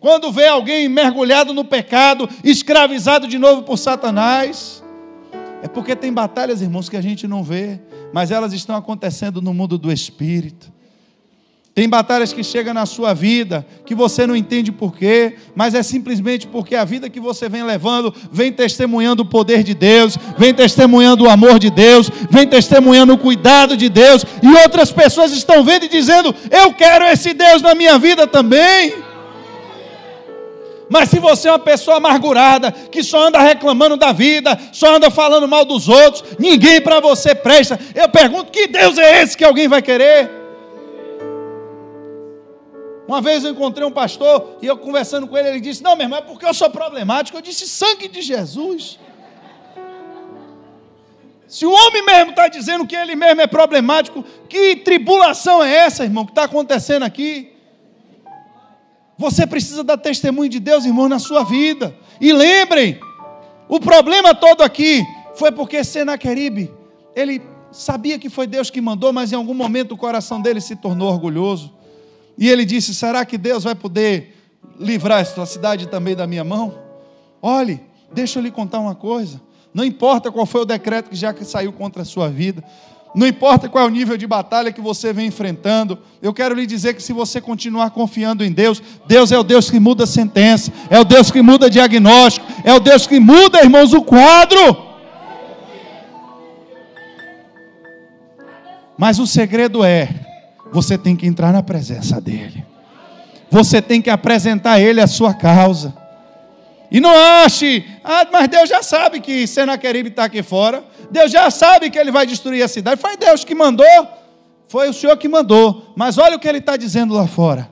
[SPEAKER 1] Quando vê alguém mergulhado no pecado, escravizado de novo por Satanás. É porque tem batalhas, irmãos, que a gente não vê, mas elas estão acontecendo no mundo do Espírito. Tem batalhas que chegam na sua vida, que você não entende porquê, mas é simplesmente porque a vida que você vem levando, vem testemunhando o poder de Deus, vem testemunhando o amor de Deus, vem testemunhando o cuidado de Deus, e outras pessoas estão vendo e dizendo: eu quero esse Deus na minha vida também. Mas se você é uma pessoa amargurada, que só anda reclamando da vida, só anda falando mal dos outros, ninguém para você presta, eu pergunto: que Deus é esse que alguém vai querer? Uma vez eu encontrei um pastor, e eu conversando com ele disse: não, meu irmão, é porque eu sou problemático. Eu disse: sangue de Jesus. Se o homem mesmo está dizendo que ele mesmo é problemático, que tribulação é essa, irmão, que está acontecendo aqui? Você precisa dar testemunho de Deus, irmão, na sua vida. E lembrem, o problema todo aqui foi porque Senaqueribe, ele sabia que foi Deus que mandou, mas em algum momento o coração dele se tornou orgulhoso. E ele disse: será que Deus vai poder livrar essa cidade também da minha mão? Olhe, deixa eu lhe contar uma coisa. Não importa qual foi o decreto que já saiu contra a sua vida, não importa qual é o nível de batalha que você vem enfrentando, eu quero lhe dizer que se você continuar confiando em Deus, Deus é o Deus que muda sentença, é o Deus que muda diagnóstico, é o Deus que muda, irmãos, o quadro. Mas o segredo é: você tem que entrar na presença dEle, você tem que apresentar a Ele a sua causa. E não ache: mas Deus já sabe que Senaqueribe está aqui fora, Deus já sabe que ele vai destruir a cidade, foi Deus que mandou, foi o Senhor que mandou, mas olha o que ele está dizendo lá fora.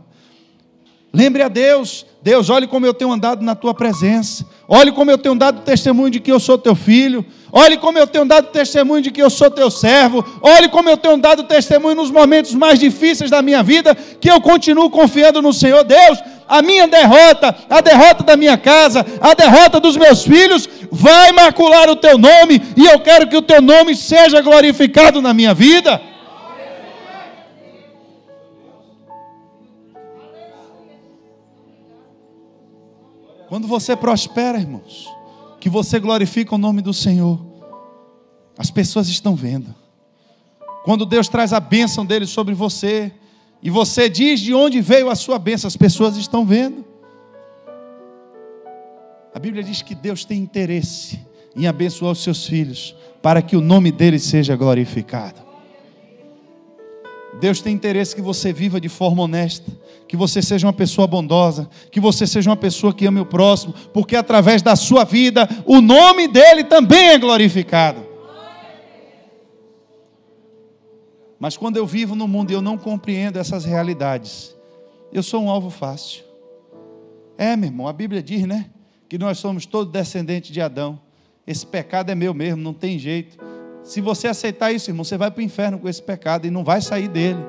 [SPEAKER 1] Lembre a Deus: Deus, olhe como eu tenho andado na tua presença, olhe como eu tenho dado testemunho de que eu sou teu filho, olhe como eu tenho dado testemunho de que eu sou teu servo, olhe como eu tenho dado testemunho nos momentos mais difíceis da minha vida, que eu continuo confiando no Senhor. Deus, a minha derrota, a derrota da minha casa, a derrota dos meus filhos, vai macular o teu nome, e eu quero que o teu nome seja glorificado na minha vida. Quando você prospera, irmãos, que você glorifica o nome do Senhor, as pessoas estão vendo. Quando Deus traz a bênção dele sobre você, e você diz de onde veio a sua bênção, as pessoas estão vendo. A Bíblia diz que Deus tem interesse em abençoar os seus filhos, para que o nome dele seja glorificado. Deus tem interesse que você viva de forma honesta, que você seja uma pessoa bondosa, que você seja uma pessoa que ame o próximo, porque através da sua vida, o nome dele também é glorificado. Mas quando eu vivo no mundo e eu não compreendo essas realidades, eu sou um alvo fácil. Meu irmão, a Bíblia diz, né, que nós somos todos descendentes de Adão. Esse pecado é meu mesmo, não tem jeito. Se você aceitar isso, irmão, você vai para o inferno com esse pecado e não vai sair dele.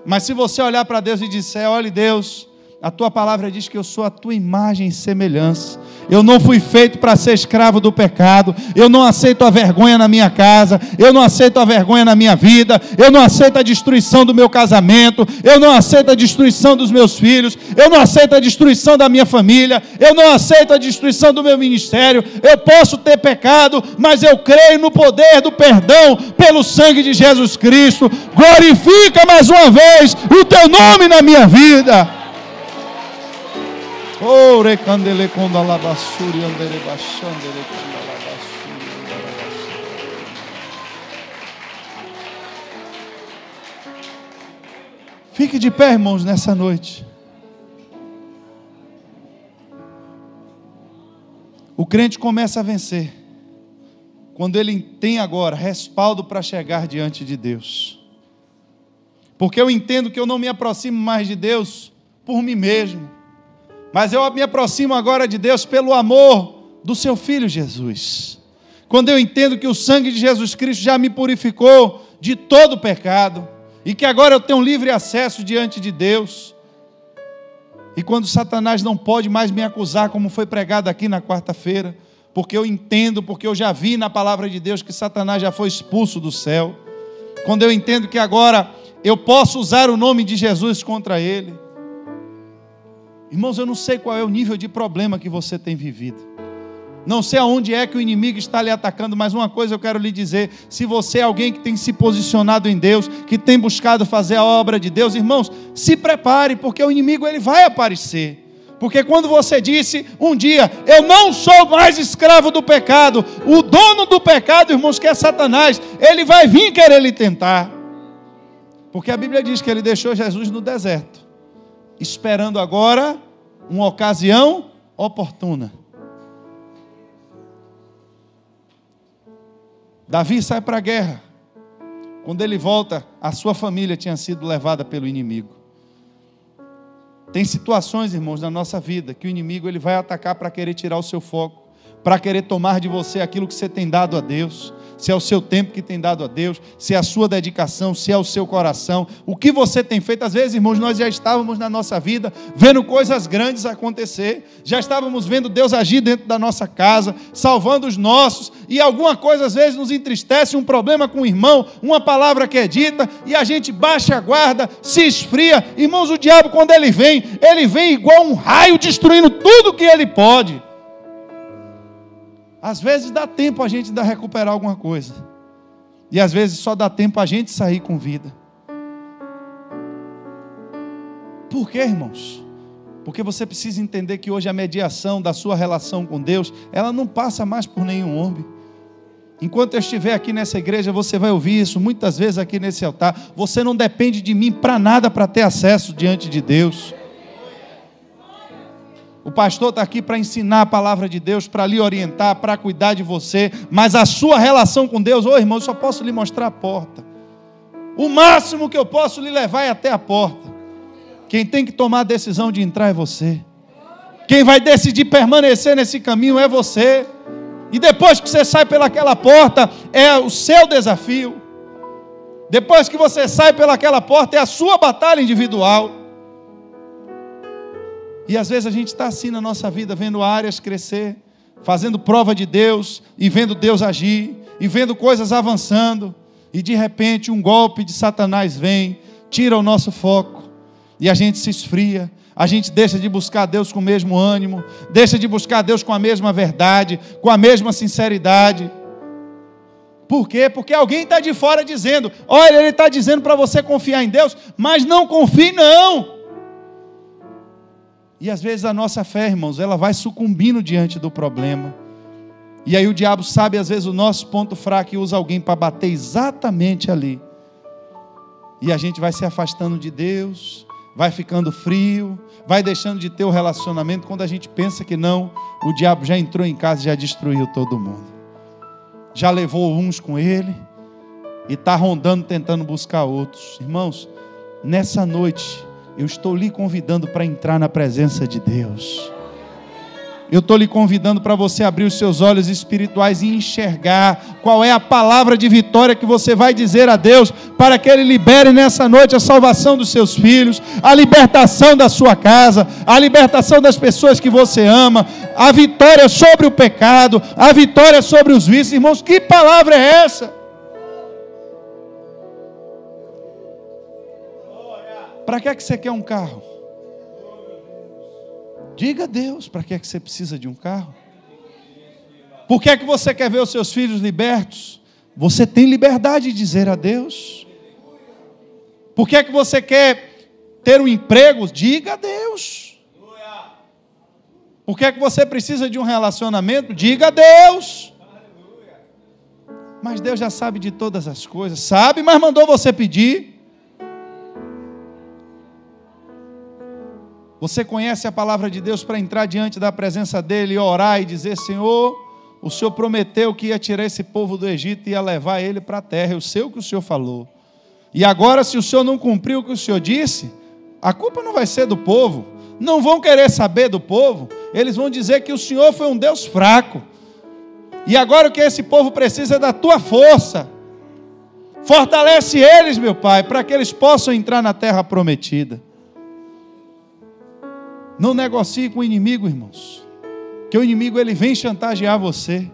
[SPEAKER 1] Mas se você olhar para Deus e disser: olha, Deus, a tua palavra diz que eu sou a tua imagem e semelhança. Eu não fui feito para ser escravo do pecado. Eu não aceito a vergonha na minha casa. Eu não aceito a vergonha na minha vida. Eu não aceito a destruição do meu casamento. Eu não aceito a destruição dos meus filhos. Eu não aceito a destruição da minha família. Eu não aceito a destruição do meu ministério. Eu posso ter pecado, mas eu creio no poder do perdão pelo sangue de Jesus Cristo. Glorifica mais uma vez o teu nome na minha vida. Oh, recandele com a labassuri andere baixandele com a labassuri. Fique de pé, irmãos, nessa noite. O crente começa a vencer quando ele tem agora respaldo para chegar diante de Deus. Porque eu entendo que eu não me aproximo mais de Deus por mim mesmo, mas eu me aproximo agora de Deus pelo amor do seu Filho Jesus. Quando eu entendo que o sangue de Jesus Cristo já me purificou de todo pecado, e que agora eu tenho livre acesso diante de Deus, e quando Satanás não pode mais me acusar, como foi pregado aqui na quarta-feira, porque eu entendo, porque eu já vi na palavra de Deus que Satanás já foi expulso do céu. Quando eu entendo que agora eu posso usar o nome de Jesus contra ele. Irmãos, eu não sei qual é o nível de problema que você tem vivido. Não sei aonde é que o inimigo está lhe atacando, mas uma coisa eu quero lhe dizer: se você é alguém que tem se posicionado em Deus, que tem buscado fazer a obra de Deus, irmãos, se prepare, porque o inimigo ele vai aparecer. Porque quando você disse um dia: eu não sou mais escravo do pecado, o dono do pecado, irmãos, que é Satanás, ele vai vir querer lhe tentar. Porque a Bíblia diz que ele deixou Jesus no deserto, esperando agora uma ocasião oportuna. Davi sai para a guerra. Quando ele volta, a sua família tinha sido levada pelo inimigo. Tem situações, irmãos, na nossa vida que o inimigo ele vai atacar para querer tirar o seu foco, para querer tomar de você aquilo que você tem dado a Deus. Se é o seu tempo que tem dado a Deus, se é a sua dedicação, se é o seu coração, o que você tem feito. Às vezes, irmãos, nós já estávamos na nossa vida vendo coisas grandes acontecer, já estávamos vendo Deus agir dentro da nossa casa, salvando os nossos, e alguma coisa às vezes nos entristece, um problema com o irmão, uma palavra que é dita, e a gente baixa a guarda, se esfria. Irmãos, o diabo, quando ele vem igual um raio, destruindo tudo que ele pode. Às vezes dá tempo a gente ainda recuperar alguma coisa, e às vezes só dá tempo a gente sair com vida. Por quê, irmãos? Porque você precisa entender que hoje a mediação da sua relação com Deus, ela não passa mais por nenhum homem. Enquanto eu estiver aqui nessa igreja, você vai ouvir isso muitas vezes aqui nesse altar: você não depende de mim para nada para ter acesso diante de Deus. O pastor está aqui para ensinar a palavra de Deus, para lhe orientar, para cuidar de você, mas a sua relação com Deus, irmão, eu só posso lhe mostrar a porta. O máximo que eu posso lhe levar é até a porta. Quem tem que tomar a decisão de entrar é você. Quem vai decidir permanecer nesse caminho é você. E depois que você sai pelaquela porta, é o seu desafio. Depois que você sai pelaquela porta, é a sua batalha individual. E às vezes a gente está assim na nossa vida, vendo áreas crescer, fazendo prova de Deus, e vendo Deus agir, e vendo coisas avançando, e de repente um golpe de Satanás vem, tira o nosso foco, e a gente se esfria, a gente deixa de buscar Deus com o mesmo ânimo, deixa de buscar Deus com a mesma verdade, com a mesma sinceridade. Por quê? Porque alguém está de fora dizendo: olha, ele está dizendo para você confiar em Deus, mas não confie não. E às vezes a nossa fé, irmãos, ela vai sucumbindo diante do problema. E aí o diabo sabe às vezes o nosso ponto fraco e usa alguém para bater exatamente ali. E a gente vai se afastando de Deus, vai ficando frio, vai deixando de ter o relacionamento. Quando a gente pensa que não, o diabo já entrou em casa e já destruiu todo mundo. Já levou uns com ele e está rondando, tentando buscar outros. Irmãos, nessa noite eu estou lhe convidando para entrar na presença de Deus. Eu estou lhe convidando para você abrir os seus olhos espirituais e enxergar qual é a palavra de vitória que você vai dizer a Deus, para que Ele libere nessa noite a salvação dos seus filhos, a libertação da sua casa, a libertação das pessoas que você ama, a vitória sobre o pecado, a vitória sobre os vícios. Irmãos, que palavra é essa? Para que você quer um carro? Diga a Deus, para que você precisa de um carro? Por que você quer ver os seus filhos libertos? Você tem liberdade de dizer a Deus. Por que você quer ter um emprego? Diga a Deus. Por que você precisa de um relacionamento? Diga a Deus. Mas Deus já sabe de todas as coisas. Sabe, mas mandou você pedir. Você conhece a palavra de Deus para entrar diante da presença dEle e orar e dizer: Senhor, o Senhor prometeu que ia tirar esse povo do Egito e ia levar ele para a terra. Eu sei o que o Senhor falou. E agora, se o Senhor não cumpriu o que o Senhor disse, a culpa não vai ser do povo. Não vão querer saber do povo. Eles vão dizer que o Senhor foi um Deus fraco. E agora o que esse povo precisa é da tua força. Fortalece eles, meu Pai, para que eles possam entrar na terra prometida. Não negocie com o inimigo, irmãos, que o inimigo ele vem chantagear você,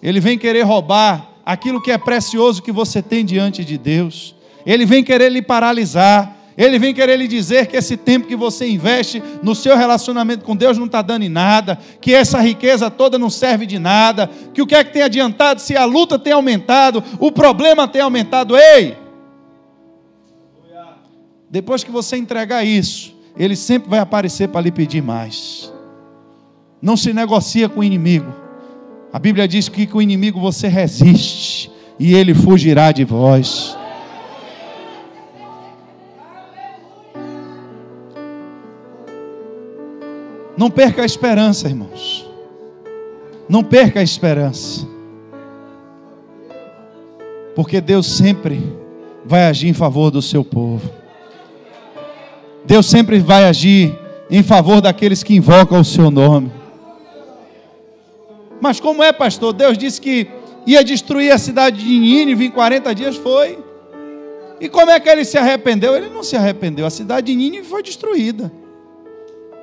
[SPEAKER 1] ele vem querer roubar aquilo que é precioso que você tem diante de Deus, ele vem querer lhe paralisar, ele vem querer lhe dizer que esse tempo que você investe no seu relacionamento com Deus não está dando em nada, que essa riqueza toda não serve de nada, que o que é que tem adiantado se a luta tem aumentado, o problema tem aumentado. Ei! Depois que você entregar isso, ele sempre vai aparecer para lhe pedir mais. Não se negocia com o inimigo. A Bíblia diz que com o inimigo você resiste e ele fugirá de vós. Não perca a esperança, irmãos. Não perca a esperança. Porque Deus sempre vai agir em favor do seu povo. Deus sempre vai agir em favor daqueles que invocam o seu nome. Mas como é, pastor? Deus disse que ia destruir a cidade de Nínive em 40 dias, foi. E como é que ele se arrependeu? Ele não se arrependeu, a cidade de Nínive foi destruída.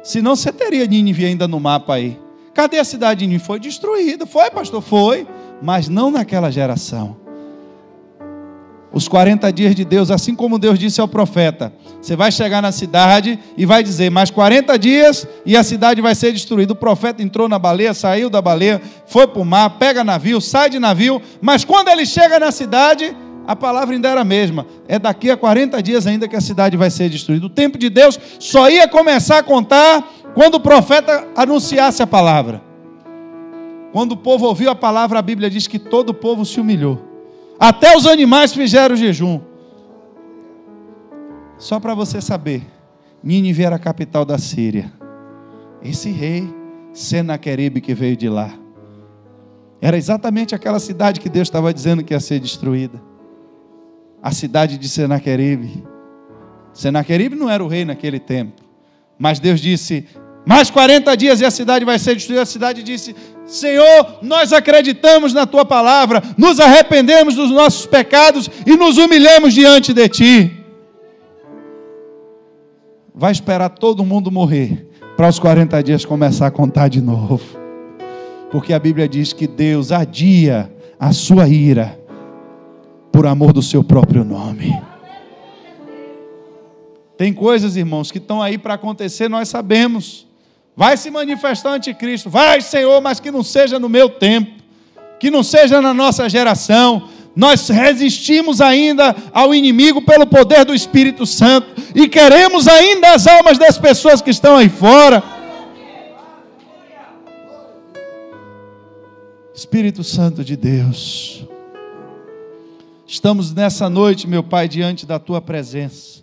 [SPEAKER 1] Senão você teria Nínive ainda no mapa aí. Cadê a cidade de Nínive? Foi destruída. Foi, pastor? Foi, mas não naquela geração. Os 40 dias de Deus, assim como Deus disse ao profeta, você vai chegar na cidade e vai dizer, mais 40 dias e a cidade vai ser destruída. O profeta entrou na baleia, saiu da baleia, foi para o mar, pega navio, sai de navio, mas quando ele chega na cidade, a palavra ainda era a mesma. É daqui a 40 dias ainda que a cidade vai ser destruída. O tempo de Deus só ia começar a contar quando o profeta anunciasse a palavra. Quando o povo ouviu a palavra, a Bíblia diz que todo o povo se humilhou. Até os animais fizeram jejum. Só para você saber, Nínive era a capital da Síria. Esse rei Senaqueribe que veio de lá, era exatamente aquela cidade que Deus estava dizendo que ia ser destruída. A cidade de Senaqueribe. Senaqueribe não era o rei naquele tempo, mas Deus disse, mais 40 dias e a cidade vai ser destruída. A cidade disse, Senhor, nós acreditamos na tua palavra, nos arrependemos dos nossos pecados e nos humilhamos diante de ti. Vai esperar todo mundo morrer para os 40 dias começar a contar de novo. Porque a Bíblia diz que Deus adia a sua ira por amor do seu próprio nome. Tem coisas, irmãos, que estão aí para acontecer, nós sabemos. Vai se manifestar o anticristo. Vai, Senhor, mas que não seja no meu tempo. Que não seja na nossa geração. Nós resistimos ainda ao inimigo pelo poder do Espírito Santo. E queremos ainda as almas das pessoas que estão aí fora. Espírito Santo de Deus. Estamos nessa noite, meu Pai, diante da tua presença.